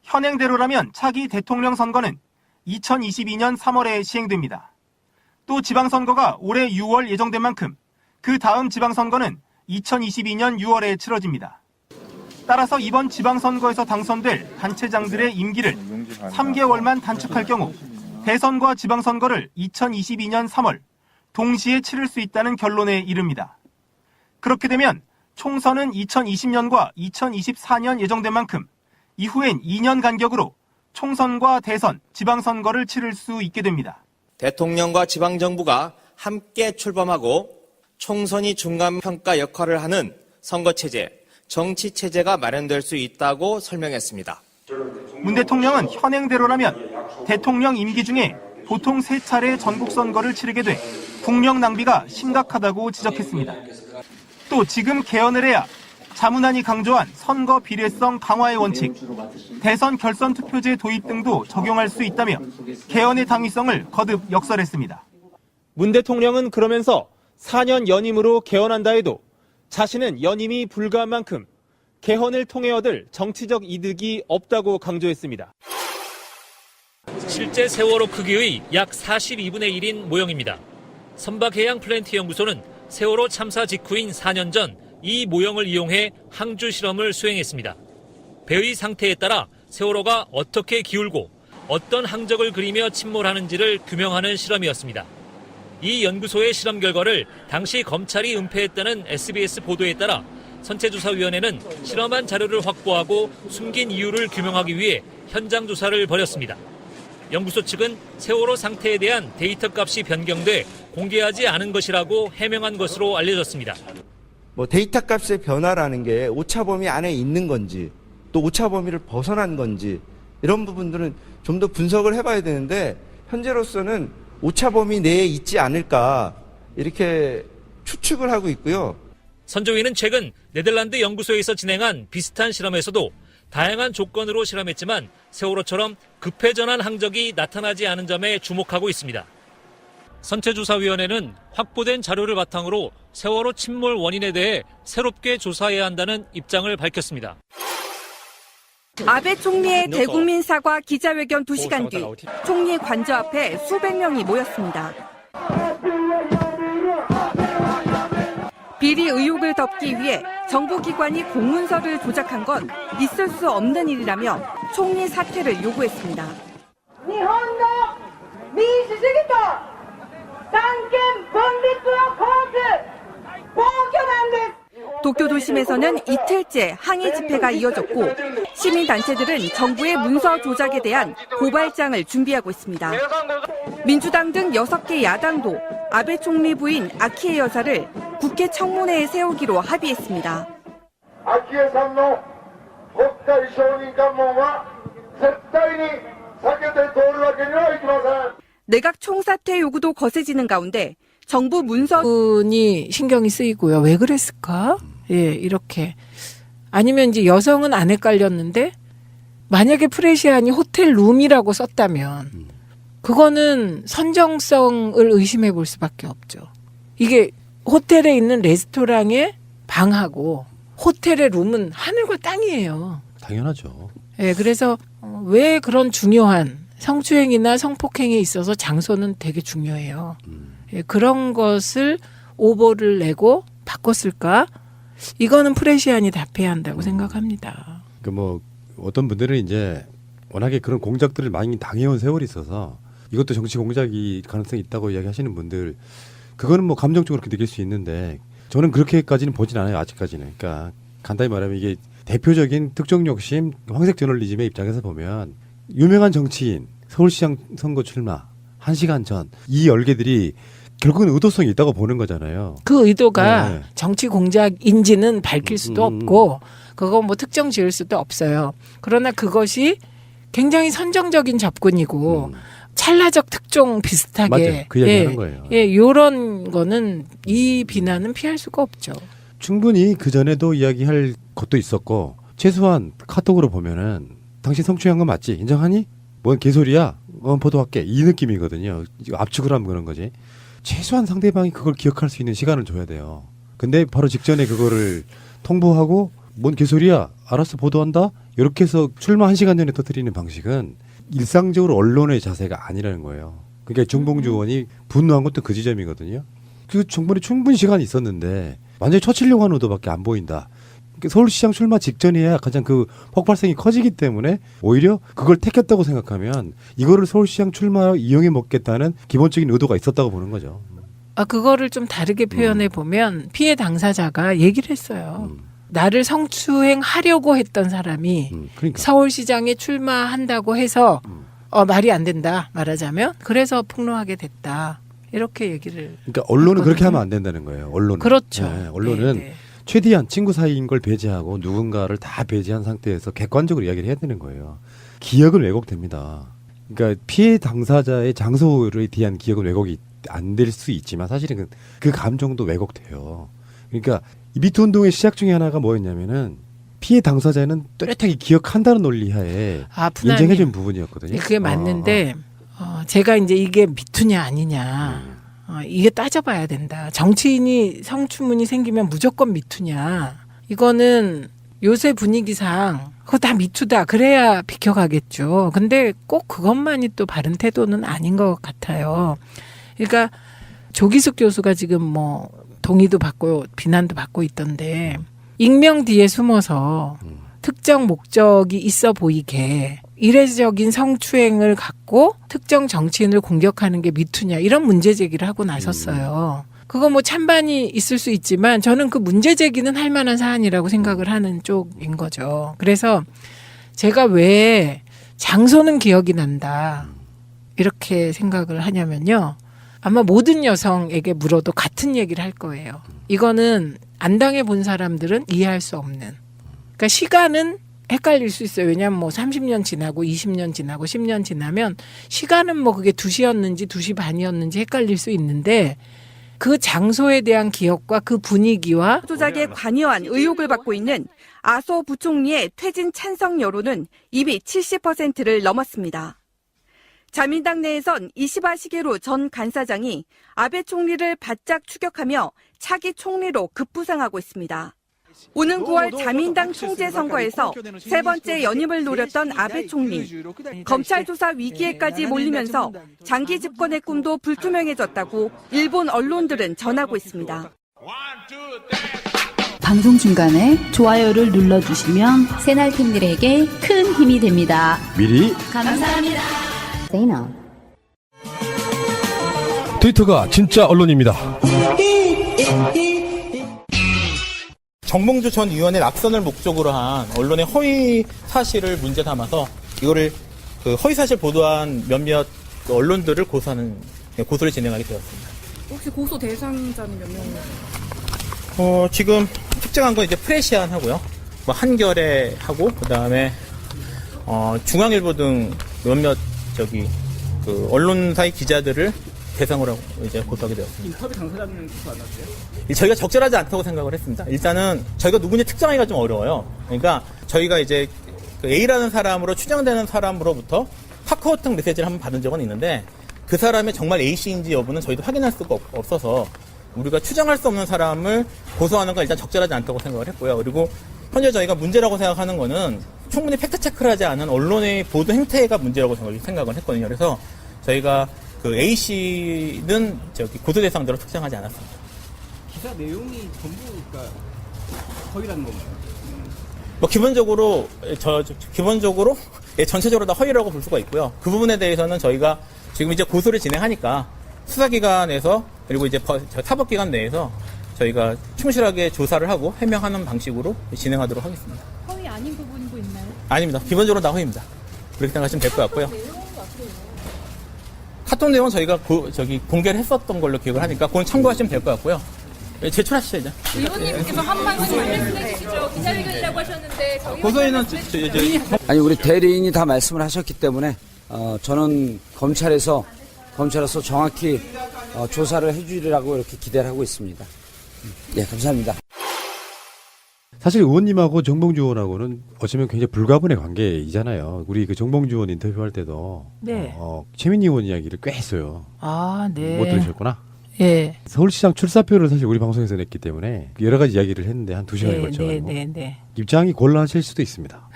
현행대로라면 차기 대통령 선거는 2022년 3월에 시행됩니다. 또 지방선거가 올해 6월 예정된 만큼 그 다음 지방선거는 2022년 6월에 치러집니다. 따라서 이번 지방선거에서 당선될 단체장들의 임기를 3개월만 단축할 경우 대선과 지방선거를 2022년 3월 동시에 치를 수 있다는 결론에 이릅니다. 그렇게 되면 총선은 2020년과 2024년 예정된 만큼 이후엔 2년 간격으로 총선과 대선, 지방선거를 치를 수 있게 됩니다. 대통령과 지방정부가 함께 출범하고 총선이 중간평가 역할을 하는 선거체제, 정치체제가 마련될 수 있다고 설명했습니다. 문 대통령은 현행대로라면 대통령 임기 중에 보통 3차례 전국선거를 치르게 돼 국력 낭비가 심각하다고 지적했습니다. 또 지금 개헌을 해야 자문안이 강조한 선거 비례성 강화의 원칙, 대선 결선 투표제 도입 등도 적용할 수 있다며 개헌의 당위성을 거듭 역설했습니다. 문 대통령은 그러면서 4년 연임으로 개헌한다 해도 자신은 연임이 불가한 만큼 개헌을 통해 얻을 정치적 이득이 없다고 강조했습니다. 실제 세월호 크기의 약 42분의 1인 모형입니다. 선박해양 플랜트 연구소는 세월호 참사 직후인 4년 전 이 모형을 이용해 항주 실험을 수행했습니다. 배의 상태에 따라 세월호가 어떻게 기울고 어떤 항적을 그리며 침몰하는지를 규명하는 실험이었습니다. 이 연구소의 실험 결과를 당시 검찰이 은폐했다는 SBS 보도에 따라 선체조사위원회는 실험한 자료를 확보하고 숨긴 이유를 규명하기 위해 현장 조사를 벌였습니다. 연구소 측은 세월호 상태에 대한 데이터 값이 변경돼 공개하지 않은 것이라고 해명한 것으로 알려졌습니다. 뭐 데이터 값의 변화라는 게 오차 범위 안에 있는 건지 또 오차 범위를 벗어난 건지 이런 부분들은 좀 더 분석을 해봐야 되는데 현재로서는 오차범위 내에 있지 않을까 이렇게 추측을 하고 있고요. 선조위는 최근 네덜란드 연구소에서 진행한 비슷한 실험에서도 다양한 조건으로 실험했지만 세월호처럼 급회전한 항적이 나타나지 않은 점에 주목하고 있습니다. 선체조사위원회는 확보된 자료를 바탕으로 세월호 침몰 원인에 대해 새롭게 조사해야 한다는 입장을 밝혔습니다. 아베 총리의 대국민 사과 기자회견 2시간 뒤 총리 관저 앞에 수백 명이 모였습니다. 비리 의혹을 덮기 위해 정부기관이 공문서를 조작한 건 있을 수 없는 일이라며 총리 사퇴를 요구했습니다. 도쿄 도심에서는 이틀째 항의 집회가 이어졌고 시민단체들은 정부의 문서 조작에 대한 고발장을 준비하고 있습니다. 민주당 등 6개 야당도 아베 총리 부인 아키에 여사를 국회 청문회에 세우기로 합의했습니다. 내각 총사퇴 요구도 거세지는 가운데 정부 문서분이 신경이 쓰이고요. 왜 그랬을까? 예, 이렇게. 아니면 이제 여성은 안 헷갈렸는데 만약에 프레시안이 호텔 룸이라고 썼다면 그거는 선정성을 의심해 볼 수밖에 없죠. 이게 호텔에 있는 레스토랑의 방하고 호텔의 룸은 하늘과 땅이에요. 당연하죠. 예, 그래서 왜 그런 중요한 성추행이나 성폭행에 있어서 장소는 되게 중요해요. 예, 그런 것을 오보를 내고 바꿨을까? 이거는 프레시안이 답해야 한다고 생각합니다. 그 뭐 어떤 분들은 이제 워낙에 그런 공작들을 많이 당해온 세월이 있어서 이것도 정치 공작이 가능성이 있다고 이야기하시는 분들 그거는 뭐 감정적으로 그렇게 느낄 수 있는데 저는 그렇게까지는 보진 않아요. 아직까지는. 그러니까 간단히 말하면 이게 대표적인 특정 욕심 황색 저널리즘의 입장에서 보면 유명한 정치인 서울시장 선거 출마 1시간 전 이 열개들이 결국은 의도성이 있다고 보는 거잖아요. 그 의도가 정치 공작인지는 밝힐 수도 없고 그거 뭐 특정 지을 수도 없어요. 그러나 그것이 굉장히 선정적인 접근이고 찰나적 특종 비슷하게 맞아요. 그 얘기 하는 거예요. 예, 요런 거는 이 비난은 피할 수가 없죠. 충분히 그 전에도 이야기할 것도 있었고 최소한 카톡으로 보면은 당신 성추행한 거 맞지? 인정하니? 뭔 개소리야? 보도할게. 이 느낌이거든요. 압축을 하면 그런 거지. 최소한 상대방이 그걸 기억할 수 있는 시간을 줘야 돼요. 근데 바로 직전에 그거를 통보하고 뭔 개소리야? 알았어 보도한다? 이렇게 해서 출마 1시간 전에 터뜨리는 방식은 일상적으로 언론의 자세가 아니라는 거예요. 그러니까 정봉주 의원이 분노한 것도 그 지점이거든요. 그 정권에 충분히 시간이 있었는데 완전히 처치려고 하는 의도밖에 안 보인다. 서울시장 출마 직전이야 가장 그 폭발성이 커지기 때문에 오히려 그걸 택했다고 생각하면 이거를 서울시장 출마에 이용해 먹겠다는 기본적인 의도가 있었다고 보는 거죠. 그거를 좀 다르게 표현해 보면 피해 당사자가 얘기를 했어요. 나를 성추행하려고 했던 사람이 그러니까. 서울시장에 출마한다고 해서 말이 안 된다 말하자면 그래서 폭로하게 됐다. 이렇게 얘기를 그러니까 언론은 했거든요. 그렇게 하면 안 된다는 거예요. 언론은. 그렇죠. 네, 언론은 네. 최대한 친구 사이인 걸 배제하고 누군가를 다 배제한 상태에서 객관적으로 이야기를 해야 되는 거예요. 기억은 왜곡됩니다. 그러니까 피해 당사자의 장소에 대한 기억은 왜곡이 안 될 수 있지만 사실은 그 감정도 왜곡돼요. 그러니까 이 미투 운동의 시작 중에 하나가 뭐였냐면은 피해 당사자는 뚜렷하게 기억한다는 논리하에 인정해준 부분이었거든요. 그게 맞는데 제가 이제 이게 미투냐 아니냐 이게 따져봐야 된다. 정치인이 성추문이 생기면 무조건 미투냐. 이거는 요새 분위기상 그거 다 미투다. 그래야 비켜가겠죠. 근데 꼭 그것만이 또 바른 태도는 아닌 것 같아요. 그러니까 조기숙 교수가 지금 뭐 동의도 받고 비난도 받고 있던데 익명 뒤에 숨어서 특정 목적이 있어 보이게 이례적인 성추행을 갖고 특정 정치인을 공격하는 게 미투냐 이런 문제 제기를 하고 나섰어요. 그거 뭐 찬반이 있을 수 있지만 저는 그 문제 제기는 할 만한 사안이라고 생각을 하는 쪽인 거죠. 그래서 제가 왜 장소는 기억이 난다 이렇게 생각을 하냐면요. 아마 모든 여성에게 물어도 같은 얘기를 할 거예요. 이거는 안 당해 본 사람들은 이해할 수 없는. 그러니까 시간은 헷갈릴 수 있어요. 왜냐하면 뭐 30년 지나고 20년 지나고 10년 지나면 시간은 뭐 그게 2시였는지 2시 반이었는지 헷갈릴 수 있는데 그 장소에 대한 기억과 그 분위기와 조작에 관여한 의혹을 받고 있는 아소 부총리의 퇴진 찬성 여론은 이미 70%를 넘었습니다. 자민당 내에선 이시바 시게루 전 간사장이 아베 총리를 바짝 추격하며 차기 총리로 급부상하고 있습니다. 오는 9월 자민당 총재 선거에서 세 번째 연임을 노렸던 아베 총리. 검찰 조사 위기에까지 몰리면서 장기 집권의 꿈도 불투명해졌다고 일본 언론들은 전하고 있습니다. 방송 중간에 좋아요를 눌러주시면 새날팀들에게 큰 힘이 됩니다. 미리 감사합니다. 트위터가 진짜 언론입니다. 정봉주 전 의원의 낙선을 목적으로 한 언론의 허위 사실을 문제 삼아서 이거를 그 허위 사실 보도한 몇몇 언론들을 고소를 진행하게 되었습니다. 혹시 고소 대상자는 몇 명이세요? 지금 특정한 건 이제 프레시안 하고요. 뭐 한겨레 하고 그다음에 중앙일보 등 몇몇 그 언론사의 기자들을 대상으로 이제 고소하게 되었습니다. 인터뷰 당사자는 기소 안 하세요? 저희가 적절하지 않다고 생각을 했습니다. 일단은 저희가 누군지 특정하기가 좀 어려워요. 그러니까 저희가 이제 그 A라는 사람으로 추정되는 사람으로부터 카카오톡 메시지를 한번 받은 적은 있는데 그 사람이 정말 A씨인지 여부는 저희도 확인할 수가 없어서 우리가 추정할 수 없는 사람을 고소하는 건 일단 적절하지 않다고 생각을 했고요. 그리고 현재 저희가 문제라고 생각하는 거는 충분히 팩트체크를 하지 않은 언론의 보도 행태가 문제라고 생각을 했거든요. 그래서 저희가 그 A씨는 고소 대상자로 특정하지 않았습니다. 기사 내용이 전부 그러니까 허위라는 건가요? 뭐 기본적으로 전체적으로 다 허위라고 볼 수가 있고요. 그 부분에 대해서는 저희가 지금 이제 고소를 진행하니까 수사기관에서 그리고 이제 사법기관 내에서 저희가 충실하게 조사를 하고 해명하는 방식으로 진행하도록 하겠습니다. 허위 아닌 부분도 있나요? 아닙니다. 기본적으로 다 허위입니다. 그렇게 생각하시면 될 것 같고요. 카톡 내용은 저희가 공개를 했었던 걸로 기억을 하니까 그건 참고하시면 될 것 같고요. 제출하시죠 이제. 의원님께서 한 말씀을 해주시죠. 기자회견이라고 하셨는데 고소인은 아니 우리 대리인이 다 말씀을 하셨기 때문에 저는 검찰에서 정확히 조사를 해주리라고 이렇게 기대를 하고 있습니다. 예, 감사합니다. 사실 의원님하고 정봉주 의원하고는 어쩌면 굉장히 불가분의 관계이잖아요. 우리 그 정봉주 의원 인터뷰할 때도 네. 최민희 의원 이야기를 꽤 했어요. 아, 네. 못 들으셨구나? 예. 서울시장 출사표를 사실 우리 방송에서 냈기 때문에 여러 가지 이야기를 했는데 한 2시간에 걸쳐가지고 입장이 곤란하실 수도 있습니다.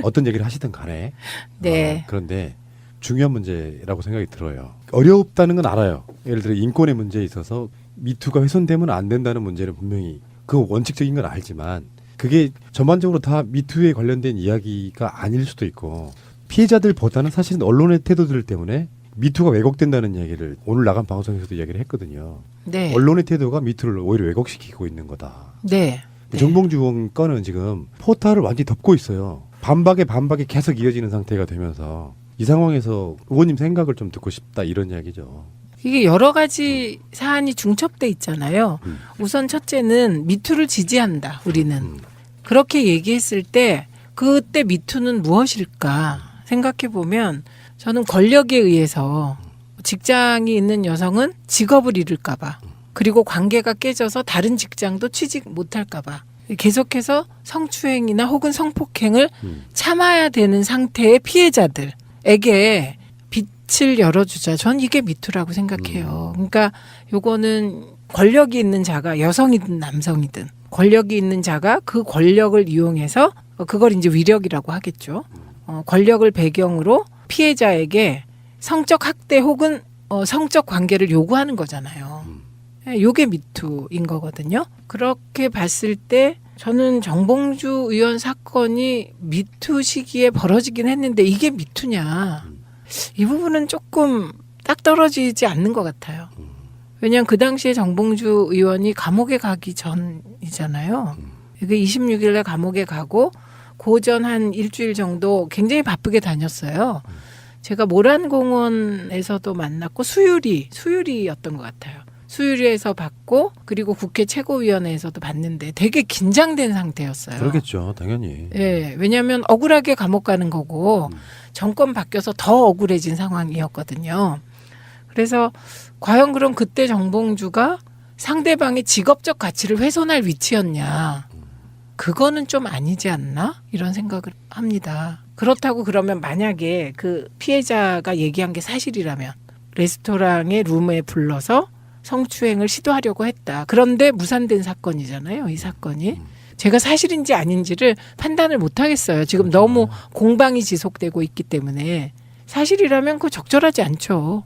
어떤 얘기를 하시든 간에. 네. 그런데 중요한 문제라고 생각이 들어요. 어렵다는 건 알아요. 예를 들어 인권의 문제에 있어서 미투가 훼손되면 안 된다는 문제는 분명히 그 원칙적인 건 알지만 그게 전반적으로 다 미투에 관련된 이야기가 아닐 수도 있고 피해자들보다는 사실은 언론의 태도들 때문에 미투가 왜곡된다는 이야기를 오늘 나간 방송에서도 이야기를 했거든요. 네. 언론의 태도가 미투를 오히려 왜곡시키고 있는 거다. 네. 정봉주 의원 건은 지금 포탈을 완전히 덮고 있어요. 반박에 계속 이어지는 상태가 되면서 이 상황에서 의원님 생각을 좀 듣고 싶다 이런 이야기죠. 이게 여러 가지 사안이 중첩돼 있잖아요. 우선 첫째는 미투를 지지한다. 우리는. 그렇게 얘기했을 때 그때 미투는 무엇일까 생각해 보면 저는 권력에 의해서 직장이 있는 여성은 직업을 잃을까 봐 그리고 관계가 깨져서 다른 직장도 취직 못할까 봐 계속해서 성추행이나 혹은 성폭행을 참아야 되는 상태의 피해자들에게 빛을 열어주자. 전 이게 미투라고 생각해요. 그러니까 요거는 권력이 있는 자가 여성이든 남성이든 권력이 있는 자가 그 권력을 이용해서 그걸 이제 위력이라고 하겠죠. 권력을 배경으로 피해자에게 성적 학대 혹은 성적 관계를 요구하는 거잖아요. 요게 미투인 거거든요. 그렇게 봤을 때 저는 정봉주 의원 사건이 미투 시기에 벌어지긴 했는데 이게 미투냐. 이 부분은 조금 딱 떨어지지 않는 것 같아요. 왜냐하면 그 당시에 정봉주 의원이 감옥에 가기 전이잖아요. 26일에 감옥에 가고 고전 한 일주일 정도 굉장히 바쁘게 다녔어요. 제가 모란공원에서도 만났고 수유리였던 것 같아요. 수유리에서 받고 그리고 국회 최고위원회에서도 받는데 되게 긴장된 상태였어요. 그러겠죠, 당연히. 예, 왜냐하면 억울하게 감옥 가는 거고 정권 바뀌어서 더 억울해진 상황이었거든요. 그래서 과연 그럼 그때 정봉주가 상대방의 직업적 가치를 훼손할 위치였냐? 그거는 좀 아니지 않나? 이런 생각을 합니다. 그렇다고 그러면 만약에 그 피해자가 얘기한 게 사실이라면 레스토랑의 룸에 불러서 성추행을 시도하려고 했다. 그런데 무산된 사건이잖아요. 이 사건이. 제가 사실인지 아닌지를 판단을 못 하겠어요. 지금 너무 공방이 지속되고 있기 때문에 사실이라면 그거 적절하지 않죠.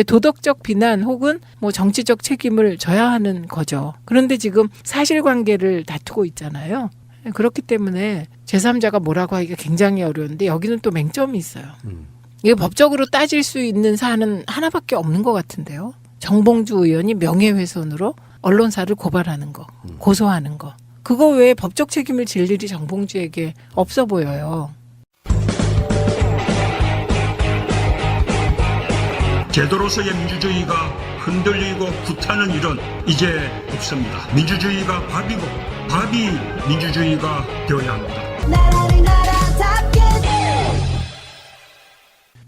도덕적 비난 혹은 뭐 정치적 책임을 져야 하는 거죠. 그런데 지금 사실관계를 다투고 있잖아요. 그렇기 때문에 제3자가 뭐라고 하기가 굉장히 어려운데 여기는 또 맹점이 있어요. 이게 법적으로 따질 수 있는 사안은 하나밖에 없는 것 같은데요. 정봉주 의원이 명예훼손으로 언론사를 고발하는 거, 고소하는 거. 그거 외에 법적 책임을 질 일이 정봉주에게 없어 보여요. 제도로서의 민주주의가 흔들리고 구타는 일은 이제 없습니다. 민주주의가 밥이고 밥이 민주주의가 되어야 합니다.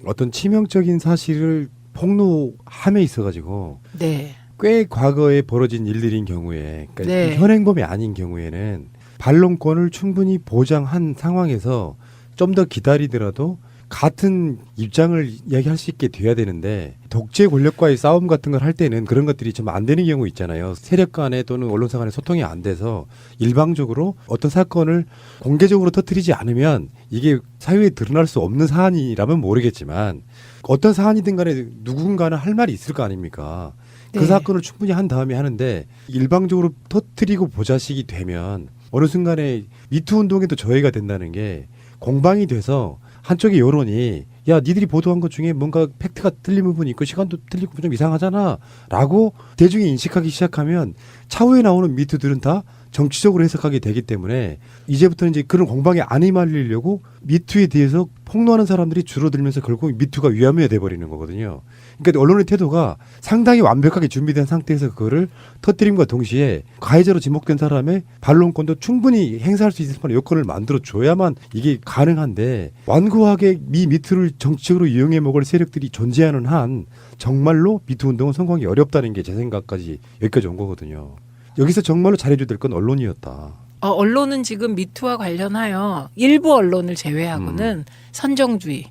어떤 치명적인 사실을 폭로함에 있어가지고 네. 꽤 과거에 벌어진 일들인 경우에 그러니까 네. 현행범이 아닌 경우에는 반론권을 충분히 보장한 상황에서 좀 더 기다리더라도 같은 입장을 이야기할 수 있게 돼야 되는데 독재 권력과의 싸움 같은 걸 할 때는 그런 것들이 좀 안 되는 경우 있잖아요. 세력 간에 또는 언론사 간에 소통이 안 돼서 일방적으로 어떤 사건을 공개적으로 터뜨리지 않으면 이게 사회에 드러날 수 없는 사안이라면 모르겠지만 어떤 사안이든 간에 누군가는 할 말이 있을 거 아닙니까? 그 네. 사건을 충분히 한 다음에 하는데 일방적으로 터뜨리고 보자식이 되면 어느 순간에 미투 운동에도 저해가 된다는 게 공방이 돼서 한쪽의 여론이 야 니들이 보도한 것 중에 뭔가 팩트가 틀린 부분이 있고 시간도 틀리고 좀 이상하잖아 라고 대중이 인식하기 시작하면 차후에 나오는 미투들은 다 정치적으로 해석하게 되기 때문에 이제부터는 이제 그런 공방에 안 휘말리려고 미투에 대해서 폭로하는 사람들이 줄어들면서 결국 미투가 위험해 돼버리는 거거든요. 그러니까 언론의 태도가 상당히 완벽하게 준비된 상태에서 그거를 터뜨림과 동시에 가해자로 지목된 사람의 반론권도 충분히 행사할 수 있을 만한 여건을 만들어 줘야만 이게 가능한데 완고하게 미투를 정치적으로 이용해 먹을 세력들이 존재하는 한 정말로 미투 운동은 성공하기 어렵다는 게 제 생각까지 여기까지 온 거거든요. 여기서 정말로 잘해줘야 될 건 언론이었다. 언론은 지금 미투와 관련하여 일부 언론을 제외하고는 선정주의,